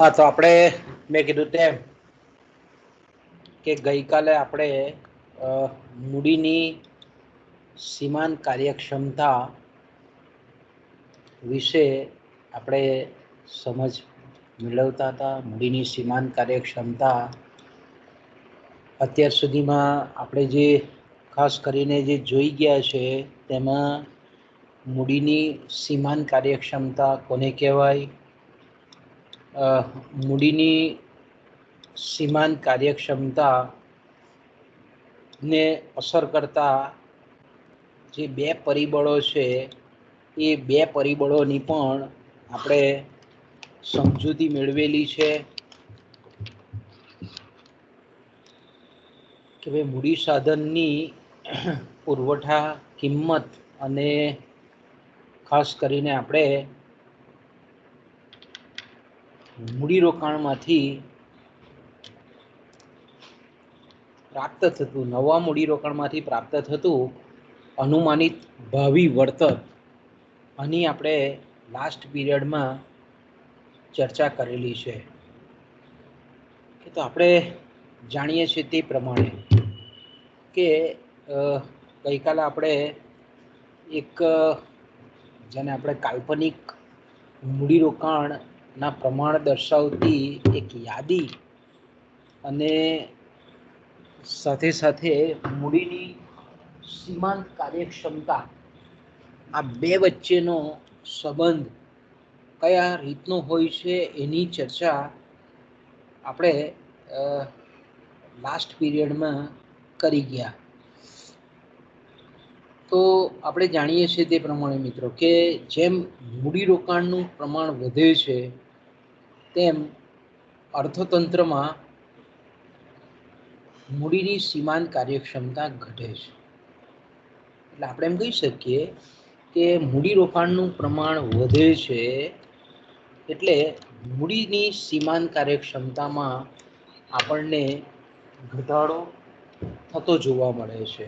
हाँ तो આપણે મેં કીધું તેમ કે ગઈકાલે આપણે મૂડીની સીમાંત કાર્યક્ષમતા વિશે આપણે સમજ મેળવતા હતા। મૂડીની સીમાંત કાર્યક્ષમતા અત્યાર સુધીમાં આપણે જે ખાસ કરીને જે જોઈ ગયા છે તેમાં મૂડીની સીમાંત કાર્યક્ષમતા કોને કહેવાય, મૂડીની સીમાંત કાર્યક્ષમતા ને અસર કરતા જે બે પરિબળો છે એ બે પરિબળોની પણ આપણે સમજૂતી મેળવેલી છે કે ભાઈ મૂડી સાધનની પુરવઠા કિંમત અને ખાસ કરીને આપણે મૂડીરોકાણમાંથી પ્રાપ્ત થતું નવા મૂડીરોકાણમાંથી પ્રાપ્ત થતું અનુમાનિત ભાવિ વળતર આની આપણે લાસ્ટ પીરિયડમાં ચર્ચા કરેલી છે કે તો આપણે જાણીએ છીએ તે પ્રમાણે કે ગઈકાલે આપણે એક જેને આપણે કાલ્પનિક મૂડીરોકાણના પ્રમાણ દર્શાવતી એક યાદી અને સાથે સાથે મૂડીની સીમાંત કાર્યક્ષમતા આ બે વચ્ચેનો સંબંધ કયા રીતનો હોય છે એની ચર્ચા આપણે લાસ્ટ પીરિયડમાં કરી ગયા। તો આપણે જાણીએ છીએ તે પ્રમાણે મિત્રો કે જેમ મૂડીરોકાણનું પ્રમાણ વધે છે તેમ અર્થતંત્રમાં મૂડીની સીમાંત કાર્યક્ષમતા ઘટે છે। એટલે આપણે એમ કહી શકીએ કે મૂડીરોકાણનું પ્રમાણ વધે છે એટલે મૂડીની સીમાંત કાર્યક્ષમતામાં આપણને ઘટાડો થતો જોવા મળે છે।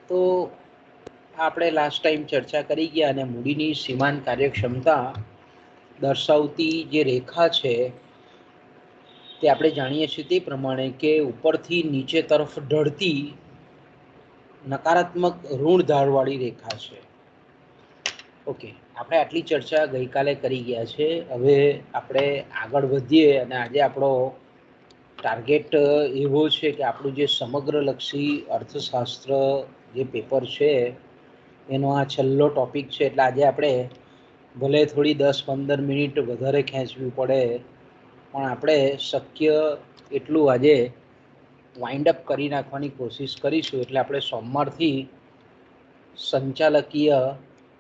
તો આપણે લાસ્ટ ટાઈમ ચર્ચા કરી ગયા અને મૂડીની સીમાંત કાર્યક્ષમતા દર્શાવતી જે રેખા છે તે આપણે જાણીએ છીએ તે પ્રમાણે કે ઉપરથી નીચે તરફ ઢળતી નકારાત્મક ઋણ ઢાળવાળી રેખા છે। ઓકે, આપણે આટલી ચર્ચા ગઈકાલે કરી ગયા છે। હવે આપણે આગળ વધીએ અને આજે આપણો ટાર્ગેટ એવો છે કે આપણું જે સમગ્રલક્ષી અર્થશાસ્ત્ર જે પેપર છે એનો આ છેલ્લો ટોપિક છે એટલે આજે આપણે ભલે થોડી 10-15 મિનિટ વધારે ખેંચવી પડે પણ આપણે શક્ય એટલું આજે વાઇન્ડ અપ કરી નાખવાની કોશિશ કરીશું। એટલે આપણે સોમવારથી સંચાલકીય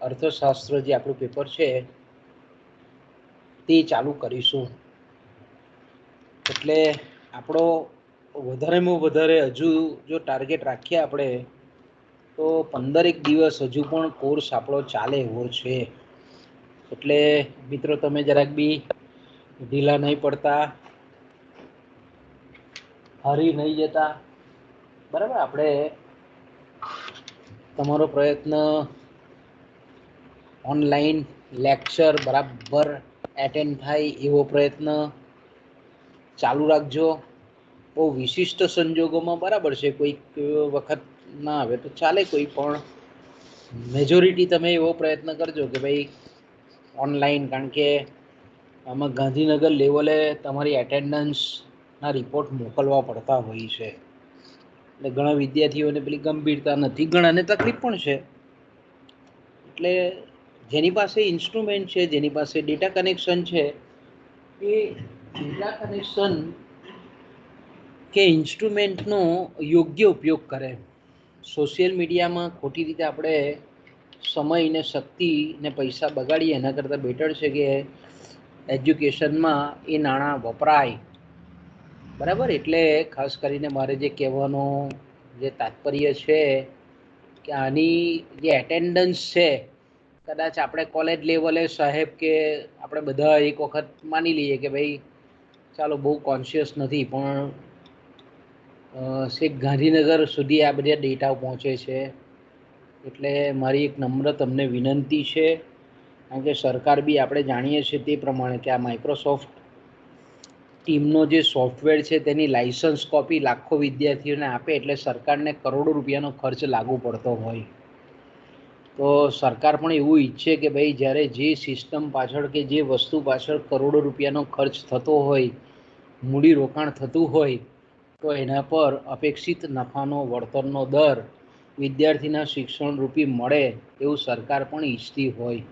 અર્થશાસ્ત્ર જે આપણું પેપર છે તે ચાલુ કરીશું। એટલે આપણો વધારેમાં વધારે હજુ જો ટાર્ગેટ રાખીએ આપણે તો 15 દિવસ હજુ પણ કોર્સ આપણો ચાલે એવો છે। એટલે મિત્રો તમે જરાક બી ઢીલા નહીં પડતા, હારી નહીં જતા, બરાબર। આપણે તમારો પ્રયત્ન ઓનલાઈન લેક્ચર બરાબર એટેન્ડ થાય એવો પ્રયત્ન ચાલુ રાખજો। બહુ વિશિષ્ટ સંજોગોમાં બરાબર છે, કોઈક વખત ના આવે તો ચાલે, કોઈ પણ મેજોરિટી તમે એવો પ્રયત્ન કરજો કે ભાઈ ઓનલાઈન, કારણ કે આમાં ગાંધીનગર લેવલે તમારી એટેન્ડન્સના રિપોર્ટ મોકલવા પડતા હોય છે। એટલે ઘણા વિદ્યાર્થીઓને પેલી ગંભીરતા નથી, ઘણાને તકલીફ પણ છે। એટલે જેની પાસે ઇન્સ્ટ્રુમેન્ટ છે, જેની પાસે ડેટા કનેક્શન છે એ ડેટા કનેક્શન કે ઇન્સ્ટ્રુમેન્ટનો યોગ્ય ઉપયોગ કરે। સોશિયલ મીડિયામાં ખોટી રીતે આપણે સમય ને શક્તિ ને પૈસા બગાડીએ એના કરતાં બેટર છે કે એજ્યુકેશનમાં એ નાણાં વપરાય, બરાબર। એટલે ખાસ કરીને મારે જે કહેવાનો જે તાત્પર્ય છે કે આની જે એટેન્ડન્સ છે, કદાચ આપણે કોલેજ લેવલે સાહેબ કે આપણે બધા એક વખત માની લઈએ કે ભાઈ ચાલો બહુ કોન્શિયસ નથી, પણ છેક ગાંધીનગર સુધી આ બધા ડેટા પહોંચે છે। એટલે મારી એક નમ્ર તમને વિનંતી છે, કારણ કે સરકાર બી આપણે જાણીએ છીએ તે પ્રમાણે કે આ માઇક્રોસોફ્ટ ટીમનો જે સોફ્ટવેર છે તેની લાયસન્સ કોપી લાખો વિદ્યાર્થીઓને આપે એટલે સરકારને કરોડો રૂપિયાનો ખર્ચ લાગુ પડતો હોય. તો સરકાર પણ એવું ઈચ્છે કે ભાઈ જ્યારે જે સિસ્ટમ પાછળ કે જે વસ્તુ પાછળ કરોડો રૂપિયાનો ખર્ચ થતો હોય, મૂડીરોકાણ થતું હોય, તો એના પર અપેક્ષિત નફાનો વળતરનો દર વિદ્યાર્થીના શિક્ષણ રૂપી મળે એવું સરકાર પણ ઈચ્છતી હોય.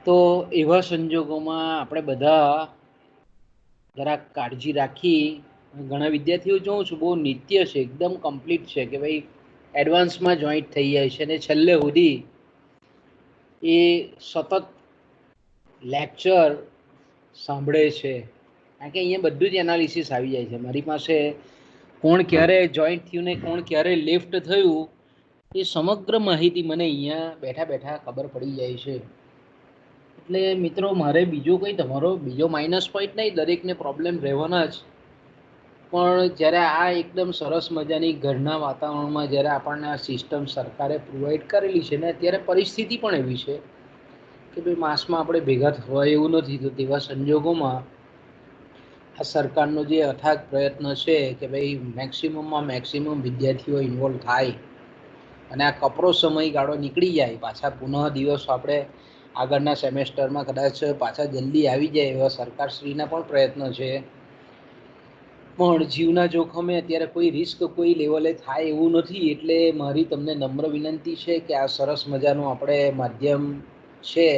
તો એવા સંજોગોમાં આપણે બધા જરાક કાળજી રાખી. ઘણા વિદ્યાર્થીઓ જોઉં છું બહુ નિત્ય છે, એકદમ કમ્પ્લીટ છે કે ભાઈ એડવાન્સમાં જોઈન્ટ થઈ જાય છે અને છેલ્લે સુધી એ સતત લેક્ચર સાંભળે છે. કારણ કે અહીંયા બધું જ એનાલિસિસ આવી જાય છે મારી પાસે. કોણ ક્યારે જોઈન્ટ થયું ને કોણ ક્યારે લેફ્ટ થયું એ સમગ્ર માહિતી મને અહીંયા બેઠા બેઠા ખબર પડી જાય છે. એટલે મિત્રો મારે બીજો કંઈ તમારો બીજો માઇનસ પોઈન્ટ નહીં, દરેકને પ્રોબ્લેમ રહેવાના જ. પણ જ્યારે આ એકદમ સરસ મજાની ઘરના વાતાવરણમાં જ્યારે આપણને આ સિસ્ટમ સરકારે પ્રોવાઈડ કરેલી છે ને, અત્યારે પરિસ્થિતિ પણ એવી છે કે ભાઈ માસમાં આપણે ભેગા થવા એવું નથી. તો તેવા સંજોગોમાં આ સરકારનો જે અથાગ પ્રયત્ન છે કે ભાઈ મેક્સિમમમાં મેક્સિમમ વિદ્યાર્થીઓ ઇન્વોલ્વ થાય અને આ કપરો સમયગાળો નીકળી જાય, પાછા પુનઃ દિવસ આપણે આગળના સેમેસ્ટરમાં કદાચ પાછા જલ્દી આવી જાય એવા સરકારશ્રીના પણ પ્રયત્ન છે. પણ જીવના જોખમે અત્યારે કોઈ રિસ્ક કોઈ લેવલે થાય એવું નથી. એટલે મારી તમને નમ્ર વિનંતી છે કે આ સરસ મજાનું આપણે માધ્યમ છે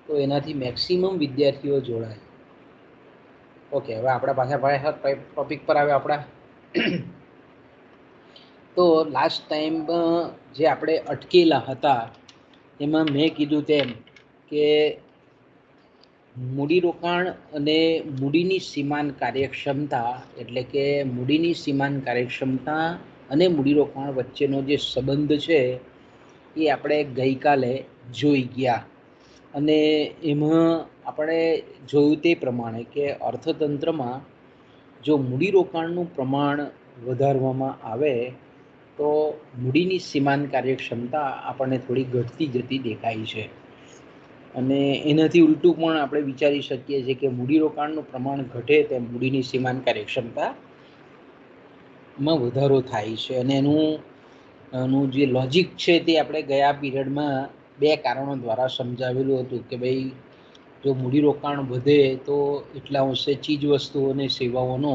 તો એનાથી મેક્સિમમ વિદ્યાર્થીઓ જોડાય. ઓકે, હવે આપણા પાછા ટોપિક પર આવે આપણા. તો લાસ્ટ ટાઈમ જે આપણે અટકેલા હતા એમાં મેં કીધું તેમ કે મૂડીરોકાણ અને મૂડીની સીમાંત કાર્યક્ષમતા, એટલે કે મૂડીની સીમાંત કાર્યક્ષમતા અને મૂડીરોકાણ વચ્ચેનો જે સંબંધ છે એ આપણે ગઈકાલે જોઈ ગયા. અને એમાં આપણે જોયું તે પ્રમાણે કે અર્થતંત્રમાં જો મૂડીરોકાણનું પ્રમાણ વધારવામાં આવે તો મૂડીની સીમાંત કાર્યક્ષમતા આપણને થોડી ઘટતી જતી દેખાય છે. અને એનાથી ઉલટું પણ આપણે વિચારી શકીએ છીએ કે મૂડીરોકાણનું પ્રમાણ ઘટે તેમ મૂડીની સીમાંત કાર્યક્ષમતામાં વધારો થાય છે. અને એનું જે લોજિક છે તે આપણે ગયા પીરિયડમાં 2 કારણો દ્વારા સમજાવેલું હતું કે ભાઈ જો મૂડીરોકાણ વધે તો એટલા અંશે ચીજવસ્તુઓ અને સેવાઓનો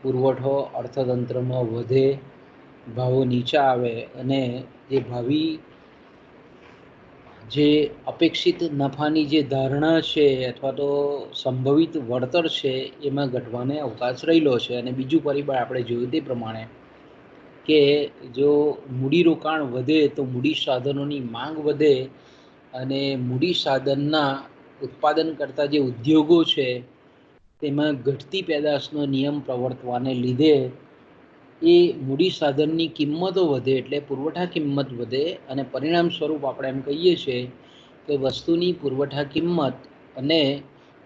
પુરવઠો અર્થતંત્રમાં વધે, ભાવો નીચા આવે અને જે ભાવિ જે અપેક્ષિત નફાની જે ધારણા છે અથવા તો સંભવિત વળતર છે એમાં ઘટવાને અવકાશ રહેલો છે. અને બીજું પરિબળ આપણે જોયું તે પ્રમાણે કે જો મૂડીરોકાણ વધે તો મૂડી સાધનોની માંગ વધે અને મૂડી સાધનના ઉત્પાદન કરતા જે ઉદ્યોગો છે તેમાં ઘટતી પેદાશનો નિયમ પ્રવર્તવાને લીધે એ મૂડી સાધનની કિંમતો વધે એટલે પુરવઠા કિંમત વધે અને પરિણામ સ્વરૂપ આપણે એમ કહીએ છીએ કે વસ્તુની પુરવઠા કિંમત અને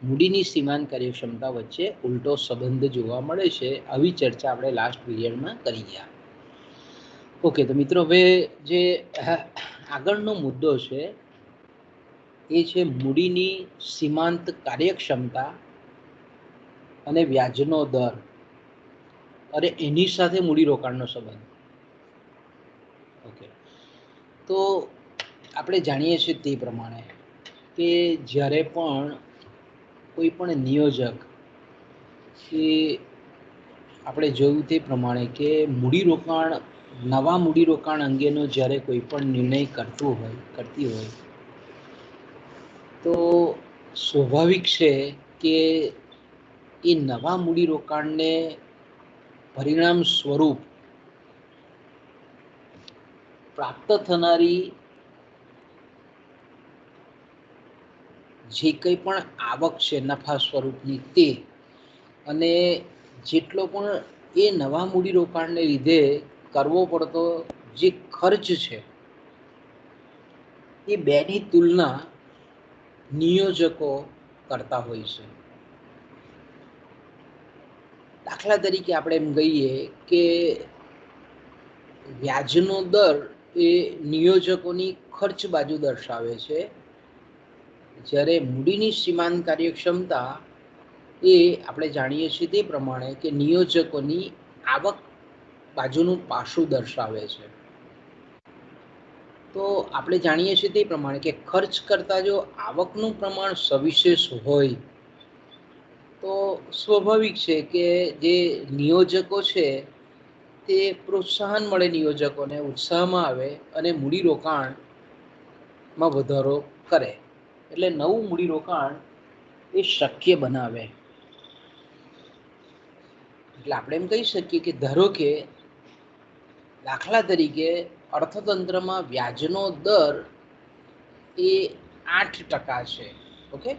મૂડીની સીમાંત કાર્યક્ષમતા વચ્ચે ઉલટો સંબંધ જોવા મળે છે. આવી ચર્ચા આપણે લાસ્ટ પીરિયડમાં કરી ગયા. ઓકે, તો મિત્રો હવે જે આગળનો મુદ્દો છે એ છે મૂડીની સીમાંત કાર્યક્ષમતા અને વ્યાજનો દર અને એની સાથે મૂડીરોકાણનો સંબંધ. ઓકે, તો આપણે જાણીએ છીએ તે પ્રમાણે કે જ્યારે પણ કોઈ પણ નિયોજક કે આપણે જોયું તે પ્રમાણે કે નવા મૂડીરોકાણ અંગેનો જ્યારે કોઈ પણ નિર્ણય કરતી હોય તો સ્વાભાવિક છે કે એ નવા મૂડીરોકાણને પરિણામ સ્વરૂપ પ્રાપ્ત થનારી જે કંઈ પણ આવક છે નફા સ્વરૂપની તે અને જેટલો પણ એ નવા મૂડીરોકાણને લીધે કરવો પડતો જે ખર્ચ છે એ બેની તુલના નિયોજકો કરતા હોય છે. દાખલા તરીકે આપણે એમ કહીએ કે વ્યાજનો દર એ નિયોજકોની ખર્ચ બાજુ દર્શાવે છે, જ્યારે મૂડીની સીમાંત કાર્યક્ષમતા એ આપણે જાણીએ છીએ તે પ્રમાણે કે નિયોજકોની આવક બાજુનું પાસું દર્શાવે છે. તો આપણે જાણીએ છીએ તે પ્રમાણે કે ખર્ચ કરતાં જો આવકનું પ્રમાણ સવિશેષ હોય તો સ્વાભાવિક છે કે જે નિયોજકો છે તે પ્રોત્સાહન મળે, નિયોજકોને ઉત્સાહમાં આવે અને મૂડીરોકાણમાં વધારો કરે, એટલે નવું મૂડીરોકાણ એ શક્ય બનાવે. એટલે આપણે એમ કહી શકીએ કે ધારો કે દાખલા તરીકે અર્થતંત્રમાં વ્યાજનો દર એ 8% છે. ઓકે,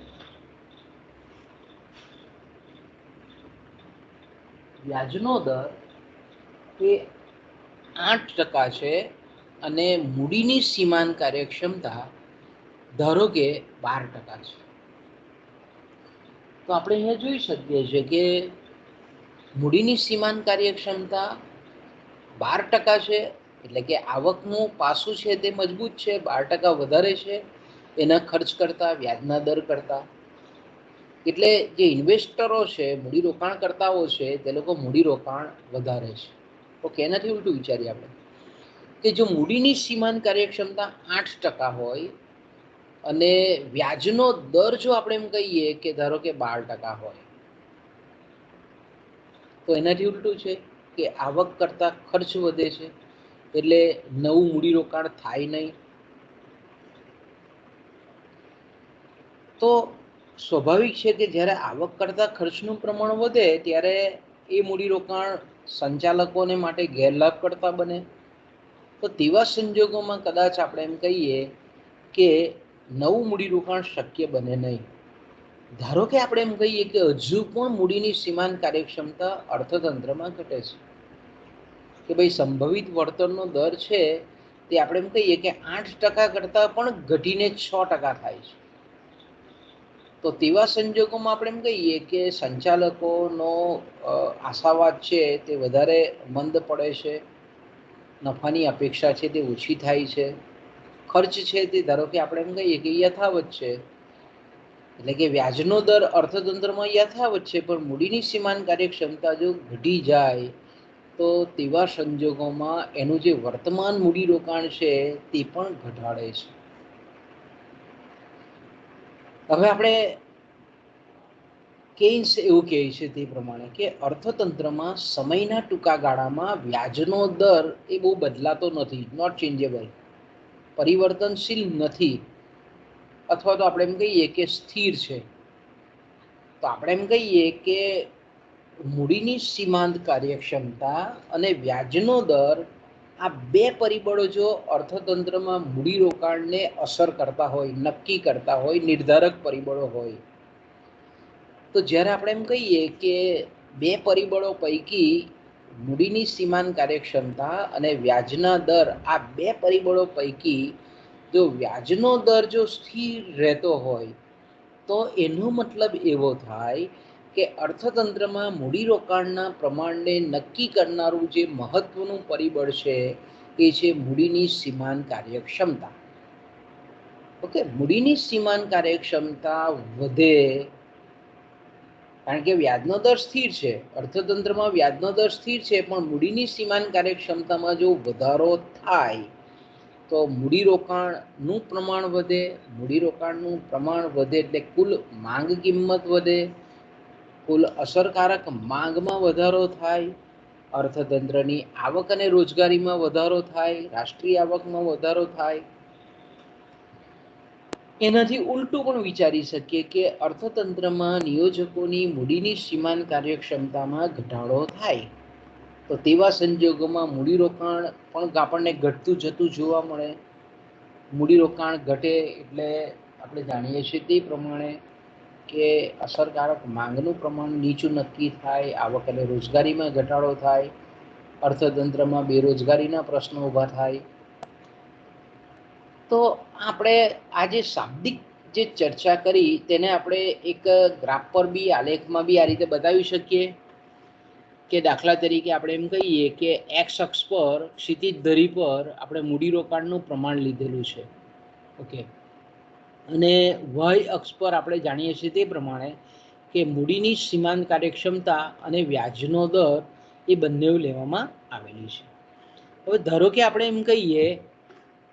વ્યાજનો દર એ 8% છે અને મૂડીની સીમાંત કાર્યક્ષમતા ધારો કે 12% છે. તો આપણે અહીંયા જોઈ શકીએ છીએ કે મૂડીની સીમાંત કાર્યક્ષમતા 12% છે, એટલે કે આવકનું પાસું છે તે મજબૂત છે, 12% વધારે છે એના ખર્ચ કરતાં, વ્યાજના દર કરતાં. એટલે જે ઇન્વેસ્ટરો છે, મૂડીરોકાણકર્તાઓ છે, તે લોકો મૂડીરોકાણ વધારે છે. ઓકે, એનાથી ઉલટું વિચારીએ આપણે કે જો મૂડીની સીમાંત કાર્યક્ષમતા 8% હોય અને વ્યાજનો દર જો આપણે એમ કહીએ કે ધારો કે 12% હોય, તો એનાથી ઉલટું છે કે આવક કરતાં ખર્ચ વધે છે, એટલે નવું મૂડીરોકાણ થાય નહીં. તો સ્વાભાવિક છે કે જ્યારે આવક કરતાં ખર્ચનું પ્રમાણ વધે ત્યારે એ મૂડીરોકાણ સંચાલકોને માટે ગેરલાભ કરતા બને. તો તેવા સંજોગોમાં કદાચ આપણે એમ કહીએ કે નવું મૂડીરોકાણ શક્ય બને નહીં. ધારો કે આપણે એમ કહીએ કે હજુ પણ મૂડીની સીમાંત કાર્યક્ષમતા અર્થતંત્રમાં ઘટે છે, કે ભાઈ સંભવિત વળતરનો દર છે તે આપણે એમ કહીએ કે 8% કરતાં પણ ઘટીને 6% થાય છે. તો તેવા સંજોગોમાં આપણે એમ કહીએ કે સંચાલકોનો આશાવાદ છે તે વધારે મંદ પડે છે, નફાની અપેક્ષા છે તે ઓછી થાય છે, ખર્ચ છે તે ધારો કે આપણે એમ કહીએ કે યથાવત છે, એટલે કે વ્યાજનો દર અર્થતંત્રમાં યથાવત છે, પણ મૂડીની સીમાંત કાર્યક્ષમતા જો ઘટી જાય તો તેવા સંજોગોમાં એનું જે વર્તમાન મૂડીરોકાણ છે તે પણ ઘટાડે છે. હવે આપણે કેન્સ એવું કહે છે તે પ્રમાણે કે અર્થતંત્રમાં સમયના ટૂંકા ગાળામાં વ્યાજનો દર એ બહુ બદલાતો નથી, નોટ ચેન્જેબલ, પરિવર્તનશીલ નથી, અથવા તો આપણે એમ કહીએ કે સ્થિર છે. તો આપણે એમ કહીએ કે મૂડીની સીમાંત કાર્યક્ષમતા અને વ્યાજનો દર આ બે પરિબળો જો અર્થતંત્રમાં મૂડીરોકાણને અસર કરતા હોય, નક્કી કરતા હોય, નિર્ધારક પરિબળો હોય, તો જ્યારે આપણે એમ કહીએ કે બે પરિબળો પૈકી મૂડીની સીમાંત કાર્યક્ષમતા અને વ્યાજના દર આ બે પરિબળો પૈકી જો વ્યાજનો દર જો સ્થિર રહેતો હોય તો એનો મતલબ એવો થાય કે અર્થતંત્રમાં મૂડીરોકાણના પ્રમાણને નક્કી કરનારું જે મહત્વનું પરિબળ છે એ છે મૂડીની સીમાંત કાર્યક્ષમતા. ઓકે, મૂડીની સીમાંત કાર્યક્ષમતા વધે કારણ કે વ્યાજનો દર સ્થિર છે, અર્થતંત્રમાં વ્યાજનો દર સ્થિર છે, પણ મૂડીની સીમાંત કાર્યક્ષમતામાં જો વધારો થાય તો મૂડીરોકાણનું પ્રમાણ વધે, મૂડીરોકાણનું પ્રમાણ વધે એટલે કુલ માંગ કિંમત વધે, કુલ અસરકારક માંગમાં વધારો થાય, અર્થતંત્રની આવક અને રોજગારીમાં વધારો થાય, રાષ્ટ્રીય આવકમાં વધારો થાય. એનાથી ઉલટું પણ વિચારી શકીએ કે અર્થતંત્રમાં નિયોજકોની મૂડીની સીમાંત કાર્યક્ષમતામાં ઘટાડો થાય, તો તેવા સંજોગોમાં મૂડીરોકાણ પણ આપણને ઘટતું જતું જોવા મળે. મૂડીરોકાણ ઘટે એટલે આપણે જાણીએ છીએ તે પ્રમાણે કે અસરકારક માંગનું પ્રમાણ નીચું નક્કી થાય, આવક અને રોજગારીમાં ઘટાડો થાય, અર્થતંત્રમાં બેરોજગારીના પ્રશ્નો ઊભા થાય. તો આપણે આ જે શાબ્દિક જે ચર્ચા કરી તેને આપણે એક ગ્રાફ પર બી, આલેખમાં બી આ રીતે બતાવી શકીએ કે દાખલા તરીકે આપણે એમ કહીએ કે એક્સ અક્ષ પર, ક્ષિતિજ ધરી પર આપણે મૂડીરોકાણનું પ્રમાણ લીધેલું છે. ઓકે, અને વાય અક્ષ પર આપણે જાણીએ છીએ તે પ્રમાણે કે મૂડીની સીમાંત કાર્યક્ષમતા અને વ્યાજનો દર એ બંને લેવામાં આવેલી છે. હવે ધારો કે આપણે એમ કહીએ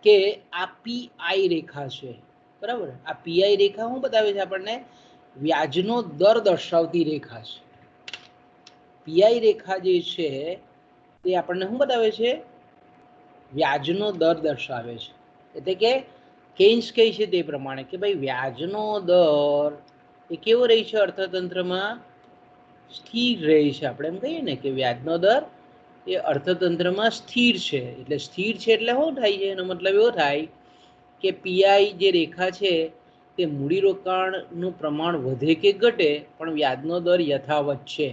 કે આ પીઆઈ રેખા છે, બરાબર. આ પીઆઈ રેખા શું બતાવે છે આપણને? વ્યાજનો દર દર્શાવતી રેખા છે. પીઆઈ રેખા જે છે તે આપણને શું બતાવે છે? વ્યાજનો દર દર્શાવે છે. એટલે કે કેન્સ કહે છે તે પ્રમાણે કે ભાઈ વ્યાજનો દર એ કેવો રહે છે? અર્થતંત્રમાં સ્થિર રહે છે. આપણે એમ કહીએ ને કે વ્યાજનો દર એ અર્થતંત્રમાં સ્થિર છે. એટલે સ્થિર છે એટલે શું થાય છે? એનો મતલબ એવો થાય કે પીઆઈ જે રેખા છે તે મૂડીરોકાણનું પ્રમાણ વધે કે ઘટે પણ વ્યાજનો દર યથાવત છે.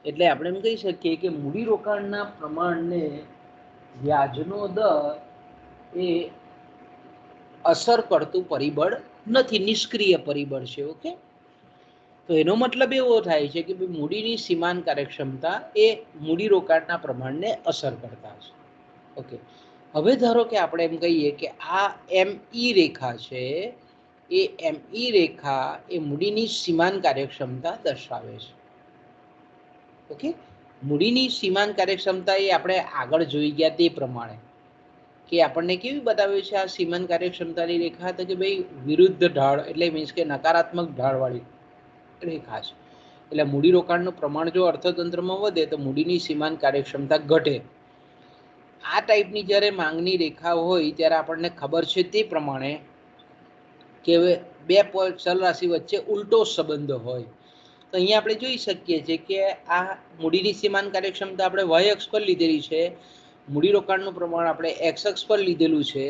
એટલે આપણે એમ કહી શકીએ કે મૂડીરોકાણના પ્રમાણને વ્યાજનો દર એ અસર કરતું પરિબળ નથી, નિષ્ક્રિય પરિબળ છે. ઓકે, તો એનો મતલબ એવો થાય છે કે મૂડીની સીમાંત કાર્યક્ષમતા એ મૂડીરોકાણના પ્રમાણને અસર કરતા છે. ઓકે, હવે ધારો કે આપણે એમ કહીએ કે આ એમઈ રેખા છે, એ એમઈ રેખા એ મૂડીની સીમાંત કાર્યક્ષમતા દર્શાવે છે. ઓકે, મૂડીની સીમાંત કાર્યક્ષમતા એ આપણે આગળ જોઈ ગયા તે પ્રમાણે કે આપણને કેવી બતાવે છે આ સીમાંત કાર્યક્ષમતાની રેખા? તો કે ભાઈ વિરુદ્ધ ઢાળ, એટલે મીન્સ કે નકારાત્મક ઢાળવાળી રેખા છે. એટલે મૂડીરોકાણનું પ્રમાણ જો અર્થતંત્રમાં વધે તો મૂડીની સીમાંત કાર્યક્ષમતા ઘટે. આ ટાઈપની જ્યારે માંગની રેખા હોય ત્યારે આપણને ખબર છે તે પ્રમાણે કે બે ચલ રાશિ વચ્ચે ઉલટો સંબંધ હોય. તો અહીંયા આપણે જોઈ શકીએ છીએ કે આ મૂડીની સીમાંત કાર્યક્ષમતા આપણે વાય અક્ષ પર લીધેલી છે, મૂડીરોકાણનું પ્રમાણ આપણે એક્સ અક્ષ પર લીધેલું છે.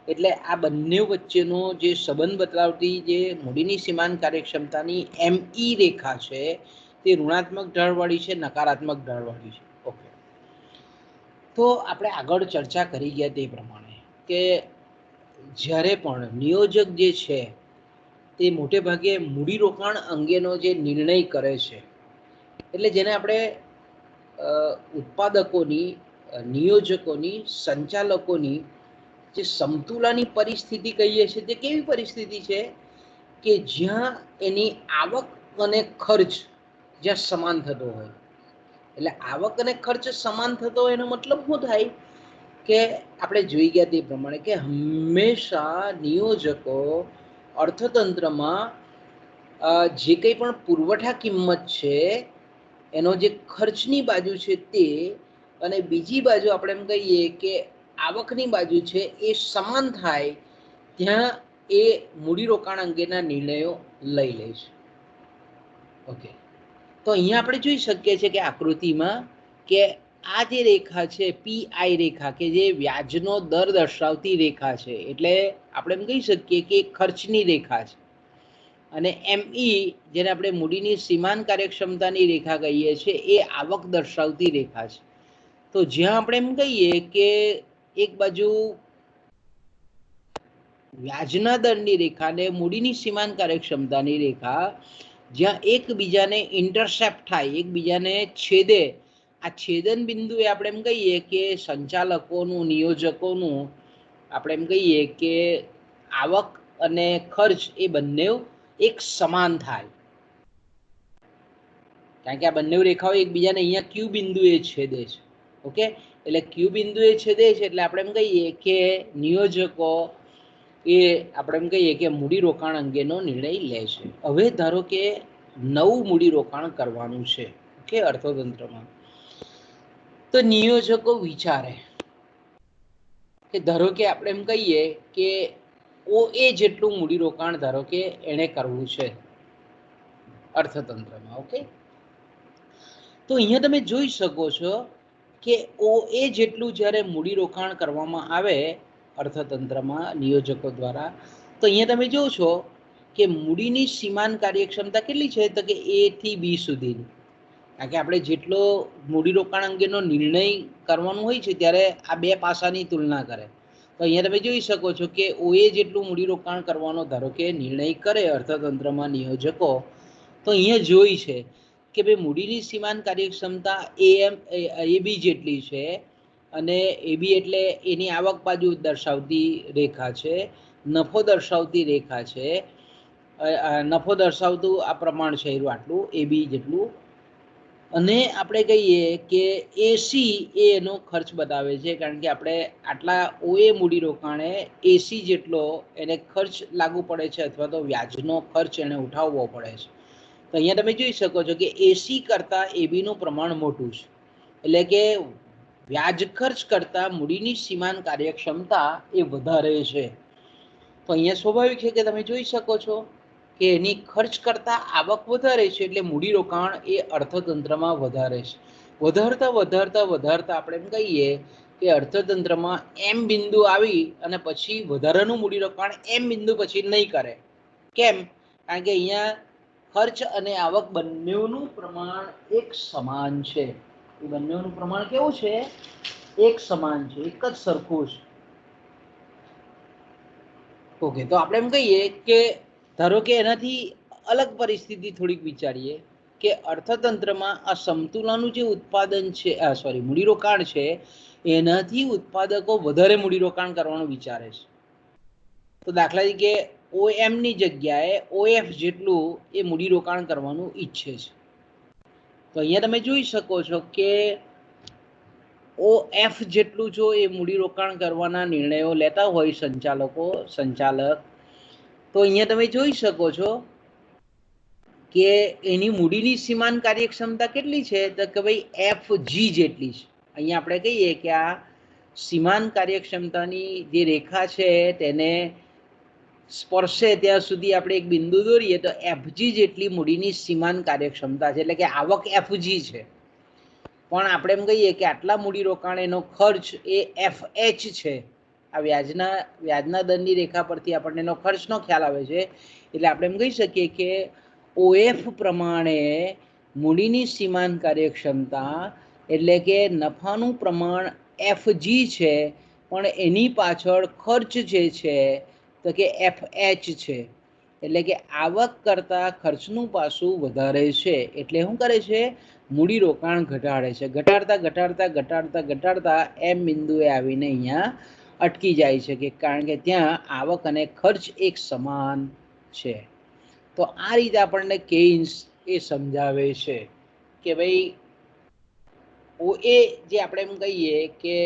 એટલે આ બંને વચ્ચેનો જે સંબંધ બતાવતી જે મૂડીની સીમાંત કાર્યક્ષમતાની એમઈ રેખા છે તે ઋણાત્મક ઢાળવાળી છે, નકારાત્મક ઢાળવાળી છે. ઓકે, તો આપણે આગળ ચર્ચા કરી ગયા તે પ્રમાણે કે જ્યારે પણ નિયોજક જે છે તે મોટે ભાગે મૂડીરોકાણ અંગેનો જે નિર્ણય કરે છે, એટલે જેને આપણે ઉત્પાદકોની, નિયોજકોની, સંચાલકોની જે સમતુલાની પરિસ્થિતિ કહીએ છીએ, તે કેવી પરિસ્થિતિ છે કે જ્યાં એની આવક અને ખર્ચ જ્યાં સમાન થતો હોય. એટલે આવક અને ખર્ચ સમાન થતો હોય એનો મતલબ શું થાય કે આપણે જોઈ ગયા તે પ્રમાણે કે હંમેશા નિયોજકો અર્થતંત્રમાં જે કંઈ પણ પુરવઠા કિંમત છે એનો જે ખર્ચની બાજુ છે તે, અને બીજી બાજુ આપણે એમ કહીએ કે આવકની બાજુ છે, એ સમાન થાય ત્યાં એ મૂડીરોકાણ અંગેના નિર્ણયો લઈ લે છે. ઓકે, તો અહીંયા આપણે જોઈ શકીએ છીએ કે આકૃતિમાં કે આ જે રેખા છે પીઆઈ રેખા, કે જે વ્યાજનો દર દર્શાવતી રેખા છે, એટલે આપણે એમ કહી શકીએ કે ખર્ચની રેખા છે. અને એમઈ જેને આપણે મૂડીની સીમાંત કાર્યક્ષમતાની રેખા કહીએ છીએ એ આવક દર્શાવતી રેખા છે. તો જ્યાં આપણે એમ કહીએ કે એક બાજુ વ્યાજના દરની રેખા અને મૂડીની સીમાંત કાર્યક્ષમતાની રેખા જ્યાં એકબીજાને ઇન્ટરસેપ્ટ થાય, એકબીજાને છેદે, આ છેદન બિંદુ એ આપણે એમ કહીએ કે સંચાલકોનું, નિયોજકોનું આપણે એમ કહીએ કે આવક અને ખર્ચ એ બંને એક સમાન થાય. કારણ કે આ બંને રેખાઓ એકબીજાને અહીંયા ક્યુ બિંદુએ છેદે છે. ઓકે, એટલે ક્યુ બિંદુએ છેદે છે એટલે આપણે એમ કહીએ કે નિયોજકો એ આપણે એમ કહીએ કે મૂડીરોકાણ અંગેનો નિર્ણય લે છે. હવે ધારો કે નવું મૂડીરોકાણ કરવાનું છે કે અર્થતંત્રમાં, તો નિયોજકો વિચારે કે ધારો કે આપણે એમ કહીએ કે OA જેટલું મૂડીરોકાણ ધારો કે એણે કરવું છે અર્થતંત્રમાં. ઓકે, તો અહીંયા તમે જોઈ શકો છો કે OA જેટલું જ્યારે મૂડીરોકાણ કરવામાં આવે અર્થતંત્રમાં નિયોજકો દ્વારા, તો અહીંયા તમે જોવો છો કે મૂડીની સીમાંત કાર્યક્ષમતા કેટલી છે? તો કે A થી B સુધીની. કારણ કે આપણે જેટલો મૂડીરોકાણ અંગેનો નિર્ણય કરવાનો હોય છે ત્યારે આ બે પાસાની તુલના કરે. તો અહીંયા તમે જોઈ શકો છો કે OA જેટલું મૂડીરોકાણ કરવાનો ધારો કે નિર્ણય કરે અર્થતંત્રમાં નિયોજકો, તો અહીંયા જોઈ છે કે ભાઈ મૂડીની સીમાંત કાર્યક્ષમતા AB જેટલી છે, અને AB એટલે એની આવક બાજુ દર્શાવતી રેખા છે, નફો દર્શાવતી રેખા છે, નફો દર્શાવતું આ પ્રમાણ છે આટલું AB જેટલું, અને આપણે કહીએ કે એસી એ એનો ખર્ચ બતાવે છે, કારણ કે આપણે આટલા OA મૂડીરોકાણે એસી જેટલો એને ખર્ચ લાગુ પડે છે અથવા તો વ્યાજનો ખર્ચ એને ઉઠાવવો પડે છે. તો અહીંયા તમે જોઈ શકો છો કે એસી કરતાં એબીનું પ્રમાણ મોટું છે, એટલે કે વ્યાજ ખર્ચ કરતાં મૂડીની સીમાંત કાર્યક્ષમતા એ વધારે છે. તો અહીંયા સ્વાભાવિક છે કે તમે જોઈ શકો છો કે એની ખર્ચ કરતાં આવક વધારે છે, એટલે મૂડીરોકાણ એ અર્થતંત્રમાં વધારે છે. વધારતા આપણે એમ કહીએ કે અર્થતંત્રમાં એમ બિંદુ આવી અને પછી વધારાનું મૂડીરોકાણ એમ બિંદુ પછી નહીં કરે. કેમ? કારણ કે અહીંયા ખર્ચ અને આવક બંનેનું પ્રમાણ એક સમાન છે. એ બંનેનું પ્રમાણ કેવું છે? એક સમાન છે, એક જ સરખું છે. ઓકે, તો આપણે એમ કહીએ કે ધારો કે એનાથી અલગ પરિસ્થિતિ થોડીક વિચારીએ કે અર્થતંત્રમાં આ સમતુલાનું જે ઉત્પાદન છે, મૂડીરોકાણ છે, એનાથી ઉત્પાદકો વધારે મૂડીરોકાણ કરવાનું વિચારે છે. તો દાખલા તરીકે OM ની જગ્યાએ OF જેટલું એ મૂડીરોકાણ કરવાનું ઈચ્છે છે. તો અહીંયા તમે જોઈ શકો છો કે OF જેટલું જો એ મૂડીરોકાણ કરવાના નિર્ણયો લેતા હોય સંચાલક, તો અહીંયા તમે જોઈ શકો છો કે એની મૂડીની સીમાંત કાર્યક્ષમતા કેટલી છે? તો કે ભાઈ FG જેટલી છે. અહીંયા આપણે કહીએ કે આ સીમાંત કાર્યક્ષમતાની જે રેખા છે તેને સ્પર્શે ત્યાં સુધી આપણે એક બિંદુ દોરીએ તો FG જેટલી મૂડીની સીમાંત કાર્યક્ષમતા છે, એટલે કે આવક FG છે. પણ આપણે એમ કહીએ કે આટલા મૂડીરોકાણ એનો ખર્ચ એ FH છે. આ વ્યાજના દરની રેખા પરથી આપણને એનો ખર્ચનો ખ્યાલ આવે છે, એટલે આપણે એમ કહી શકીએ કે OF પ્રમાણે મૂડીની સીમાંત કાર્યક્ષમતા એટલે કે નફાનું પ્રમાણ FG છે, પણ એની પાછળ ખર્ચ જે છે તો કે FH છે, એટલે કે આવક કરતાં ખર્ચનું પાસું વધારે છે. એટલે શું કરે છે? મૂડીરોકાણ ઘટાડે છે. ઘટાડતા એમ બિંદુએ આવીને અહીંયા અટકી જાય છે, કે કારણ કે ત્યાં આવક અને ખર્ચ એક સમાન છે. તો આ રીતે આપણને કેઇન્સ એ સમજાવે છે કે ભાઈ OA જે આપણે એમ કહીએ કે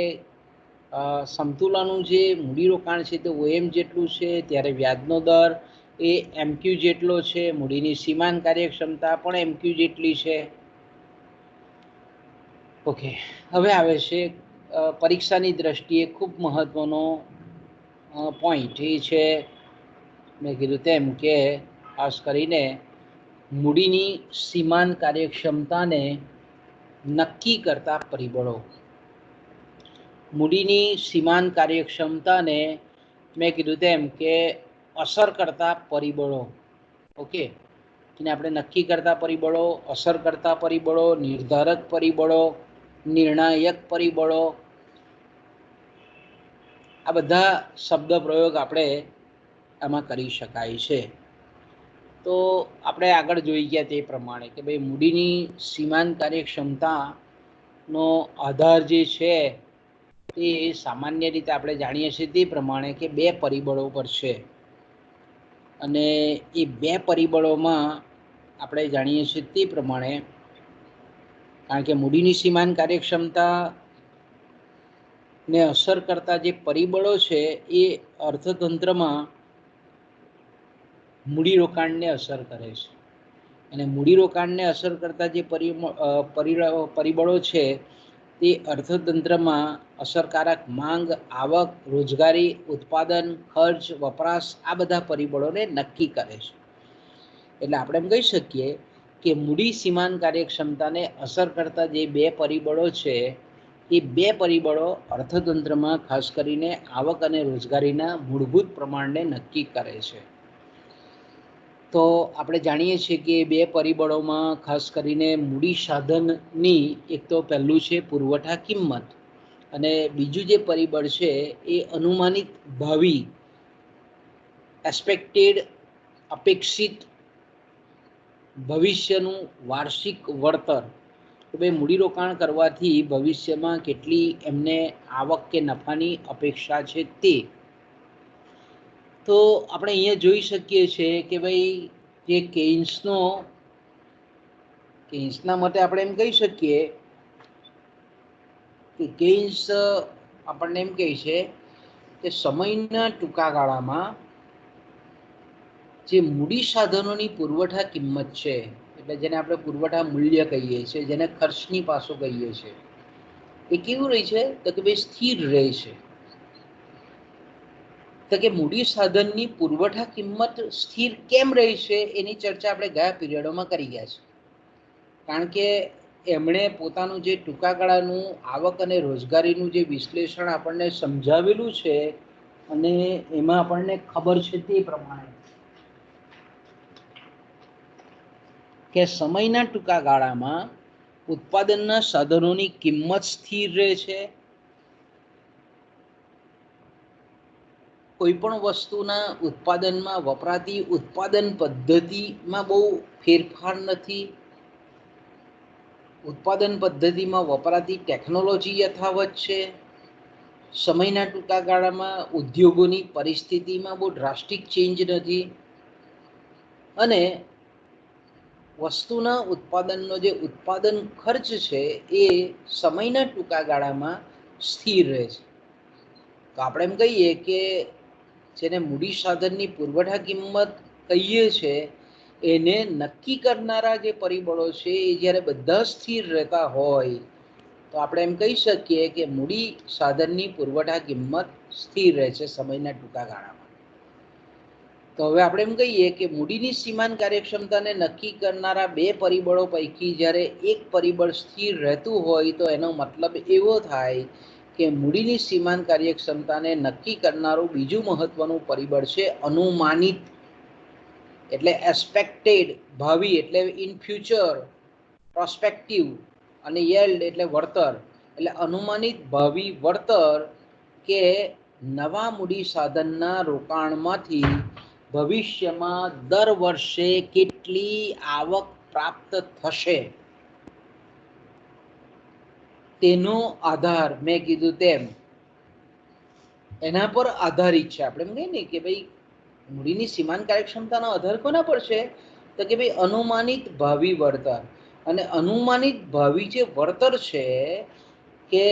સમતુલાનું જે મૂડીરોકાણ છે તે OM જેટલું છે, ત્યારે વ્યાજનો દર એ MQ જેટલો છે, મૂડીની સીમાંત કાર્યક્ષમતા પણ MQ જેટલી છે. ઓકે, હવે આવે છે પરીક્ષાની દ્રષ્ટિએ ખૂબ મહત્વનો પોઈન્ટ, એ છે મેં કીધું તેમ કે ખાસ કરીને મૂડીની સીમાંત કાર્યક્ષમતાને નક્કી કરતા પરિબળો. મૂડીની સીમાંત કાર્યક્ષમતાને મેં કીધું તેમ કે અસર કરતા પરિબળો. ઓકે, એને આપણે નક્કી કરતા પરિબળો, અસર કરતા પરિબળો, નિર્ધારક પરિબળો, નિર્ણાયક પરિબળો, આ બધા શબ્દ પ્રયોગ આપણે આમાં કરી શકાય છે. તો આપણે આગળ જોઈ ગયા તે પ્રમાણે કે ભાઈ મૂડીની સીમાંત કાર્યક્ષમતાનો આધાર જે છે તે સામાન્ય રીતે આપણે જાણીએ છીએ તે પ્રમાણે કે બે પરિબળો પર છે, અને એ બે પરિબળોમાં આપણે જાણીએ છીએ તે પ્રમાણે, કારણ કે મૂડીની સીમાંત કાર્યક્ષમતા ને અસર કરતા જે પરિબળો છે એ અર્થતંત્રમાં મૂડીરોકાણને અસર કરે છે, અને મૂડીરોકાણને અસર કરતા જે પરિબળો છે તે અર્થતંત્રમાં અસરકારક માંગ, આવક, રોજગારી, ઉત્પાદન, ખર્ચ, વપરાશ, આ બધા પરિબળોને નક્કી કરે છે. એટલે આપણે એમ કહી શકીએ કે મૂડી સીમાંત કાર્યક્ષમતાને અસર કરતા જે બે પરિબળો છે એ બે પરિબળો અર્થતંત્રમાં ખાસ કરીને આવક અને રોજગારીના મૂળભૂત પ્રમાણને નક્કી કરે છે. તો આપણે જાણીએ છીએ કે બે પરિબળોમાં ખાસ કરીને મૂડી સાધનની એક તો પહેલું છે પુરવઠા કિંમત, અને બીજું જે પરિબળ છે એ અનુમાનિત ભાવિ એક્સપેક્ટેડ અપેક્ષિત ભવિષ્યનું વાર્ષિક વળતર. તો ભાઈ મૂડીરોકાણ કરવાથી ભવિષ્યમાં કેટલી એમને આવક કે નફાની અપેક્ષા છે તે. તો આપણે અહીંયા જોઈ શકીએ છીએ કે ભાઈ જે કેઇન્સના મતે આપણે એમ કહી શકીએ કે કેઇન્સ આપણને એમ કહે છે કે સમયના ટૂંકા ગાળામાં જે મૂડી સાધનોની પુરવઠા કિંમત છે, એટલે જેને આપણે પુરવઠા મૂલ્ય કહીએ છીએ, જેને ખર્ચની પાછું કહીએ છીએ, એ કેવું રહે છે તો કે ભાઈ સ્થિર રહે છે. તો કે મૂડી સાધનની પુરવઠા કિંમત સ્થિર કેમ રહે છે એની ચર્ચા આપણે ગયા પીરિયડોમાં કરી ગયા છે. કારણ કે એમણે પોતાનું જે ટૂંકા ગાળાનું આવક અને રોજગારીનું જે વિશ્લેષણ આપણને સમજાવેલું છે અને એમાં આપણને ખબર છે તે પ્રમાણે કે સમયના ટૂંકા ગાળામાં ઉત્પાદનના સાધનોની કિંમત સ્થિર રહે છે. કોઈ પણ વસ્તુના ઉત્પાદનમાં વપરાતી ઉત્પાદન પદ્ધતિમાં બહુ ફેરફાર નથી. ઉત્પાદન પદ્ધતિમાં વપરાતી ટેકનોલોજી યથાવત છે. સમયના ટૂંકા ગાળામાં ઉદ્યોગોની પરિસ્થિતિમાં બહુ ડ્રાસ્ટિક ચેન્જ નથી. અને વસ્તુના ઉત્પાદનનો જે ઉત્પાદન ખર્ચ છે એ સમયના ટૂંકા ગાળામાં સ્થિર રહે છે. તો આપણે એમ કહીએ કે જેને મૂડી સાધનની પુરવઠા કિંમત કહીએ છે એને નક્કી કરનારા જે પરિબળો છે એ જ્યારે બધા સ્થિર રહેતા હોય તો આપણે એમ કહી શકીએ કે મૂડી સાધનની પુરવઠા કિંમત સ્થિર રહે છે સમયના ટૂંકા ગાળામાં. તો હવે આપણે એમ કહીએ કે મૂડીની સીમાંત કાર્યક્ષમતાને નક્કી કરનારા બે પરિબળો પૈકી જ્યારે એક પરિબળ સ્થિર રહેતું હોય તો એનો મતલબ એવો થાય કે મૂડીની સીમાંત કાર્યક્ષમતાને નક્કી કરનારું બીજું મહત્વનું પરિબળ છે અનુમાનિત, એટલે એક્સપેક્ટેડ ભાવિ એટલે ઇન ફ્યુચર, પ્રોસ્પેક્ટિવ, અને યીલ્ડ એટલે વળતર. એટલે અનુમાનિત ભાવિ વળતર કે નવા મૂડી સાધનના રોકાણમાંથી ભવિષ્યમાં દર વર્ષે કેટલી આવક પ્રાપ્ત થશે તેનો આધાર મેં કીધું તેમ એના પર આધારિત છે. આપણે એમ કહીએ ને કે ભાઈ મૂડીની સીમાંત કાર્યક્ષમતાનો આધાર કોના પર છે તો કે ભાઈ અનુમાનિત ભાવિ વળતર. અને અનુમાનિત ભાવિ જે વળતર છે કે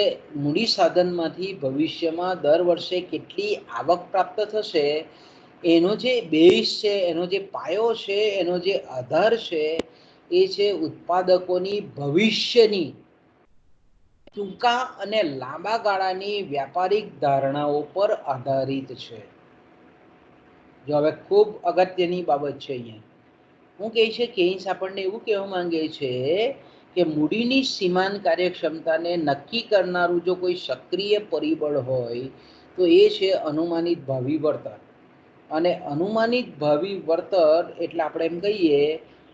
મૂડી સાધનમાંથી ભવિષ્યમાં દર વર્ષે કેટલી આવક પ્રાપ્ત થશે એનો જે બેઝ છે, એનો જે પાયો છે, એનો જે આધાર છે એ છે ઉત્પાદકોની ભવિષ્યની ટૂંકા અને લાંબા ગાળાની વ્યાપારિક ધારણાઓ પર આધારિત છે. જો હવે ખૂબ અગત્યની બાબત છે અહીંયા. હું કહે છે કેઇન્સ આપણને એવું કહેવા માંગે છે કે મૂડીની સીમાંત કાર્યક્ષમતાને નક્કી કરનારું જો કોઈ સક્રિય પરિબળ હોય તો એ છે અનુમાનિત ભાવિ વળતર. અને અનુમાનિત ભાવિ વળતર એટલે આપણે એમ કહીએ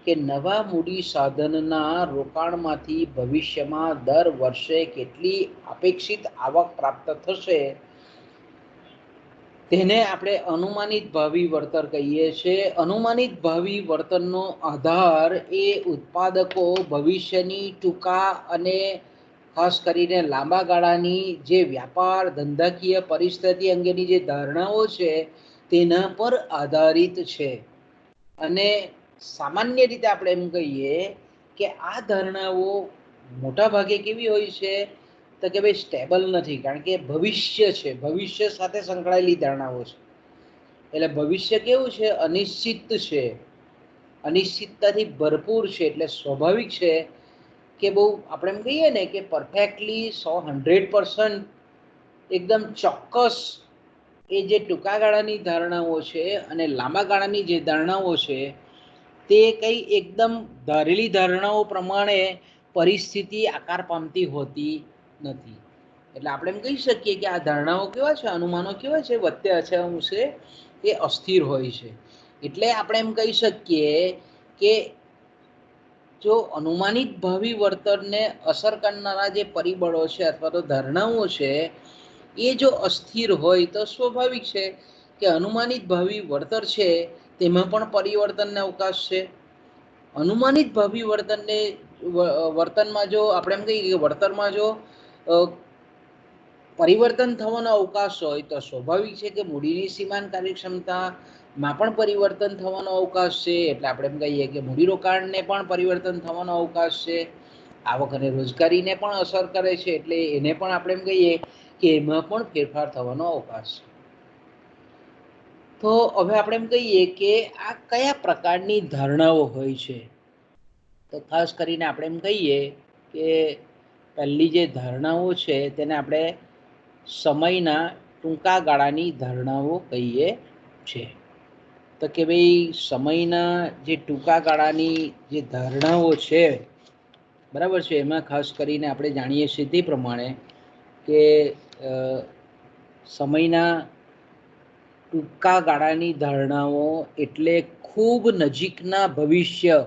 કે નવા મૂડી સાધનના રોકાણમાંથી ભવિષ્યમાં દર વર્ષે કેટલી અપેક્ષિત આવક પ્રાપ્ત થશે તેને આપણે અનુમાનિત ભાવિ વળતર કહીએ છીએ. અનુમાનિત ભાવિ વળતરનો આધાર એ ઉત્પાદકો ભવિષ્યની ટૂંકા અને ખાસ કરીને લાંબા ગાળાની જે વ્યાપાર ધંધાકીય પરિસ્થિતિ અંગેની જે ધારણાઓ છે તેના પર આધારિત છે. અને સામાન્ય રીતે આપણે એમ કહીએ કે આ ધારણાઓ મોટા ભાગે કેવી હોય છે તો કે ભાઈ સ્ટેબલ નથી, કારણ કે ભવિષ્ય છે, ભવિષ્ય સાથે સંકળાયેલી ધારણાઓ છે. એટલે ભવિષ્ય કેવું છે અનિશ્ચિત છે, અનિશ્ચિતતાથી ભરપૂર છે. એટલે સ્વાભાવિક છે કે બહુ આપણે એમ કહીએ ને કે પરફેક્ટલી 100% એકદમ ચોક્કસ એ જે ટૂંકા ગાળાની ધારણાઓ છે અને લાંબા ગાળાની જે ધારણાઓ છે તે કંઈ એકદમ ધારેલી ધારણાઓ પ્રમાણે પરિસ્થિતિ આકાર પામતી હોતી નથી. એટલે આપણે એમ કહી શકીએ કે આ ધારણાઓ કેવા છે, અનુમાનો કેવા છે, વચ્ચે અંશે એ અસ્થિર હોય છે. એટલે આપણે એમ કહી શકીએ કે જો અનુમાનિત ભાવિ વળતરને અસર કરનારા જે પરિબળો છે અથવા તો ધારણાઓ છે એ જો અસ્થિર હોય તો સ્વાભાવિક છે કે અનુમાનિત ભાવિ વળતર છે તેમાં પણ પરિવર્તનને અવકાશ છે. અનુમાનિત ભાવિ વર્તનમાં જો આપણે એમ કહીએ કે વળતરમાં જો પરિવર્તન થવાનો અવકાશ હોય તો સ્વાભાવિક છે કે મૂડીની સીમાંત કાર્યક્ષમતામાં પણ પરિવર્તન થવાનો અવકાશ છે. એટલે આપણે એમ કહીએ કે મૂડીરોકાણને પણ પરિવર્તન થવાનો અવકાશ છે. આવક અને રોજગારીને પણ અસર કરે છે, એટલે એને પણ આપણે એમ કહીએ કે એમાં પણ ફેરફાર થવાનો અવકાશ છે. તો હવે આપણે એમ કહીએ કે આ કયા પ્રકારની ધારણાઓ હોય છે. તો ખાસ કરીને આપણે એમ કહીએ કે પહેલી જે ધારણાઓ છે તેને આપણે સમયના ટૂંકા ગાળાની ધારણાઓ કહીએ છીએ. તો કે ભાઈ સમયના જે ટૂંકા ગાળાની જે ધારણાઓ છે, બરાબર છે, એમાં ખાસ કરીને આપણે જાણીએ છીએ તે પ્રમાણે કે સમયના ટૂંકા ગાળાની ધારણાઓ એટલે ખૂબ નજીકના ભવિષ્ય,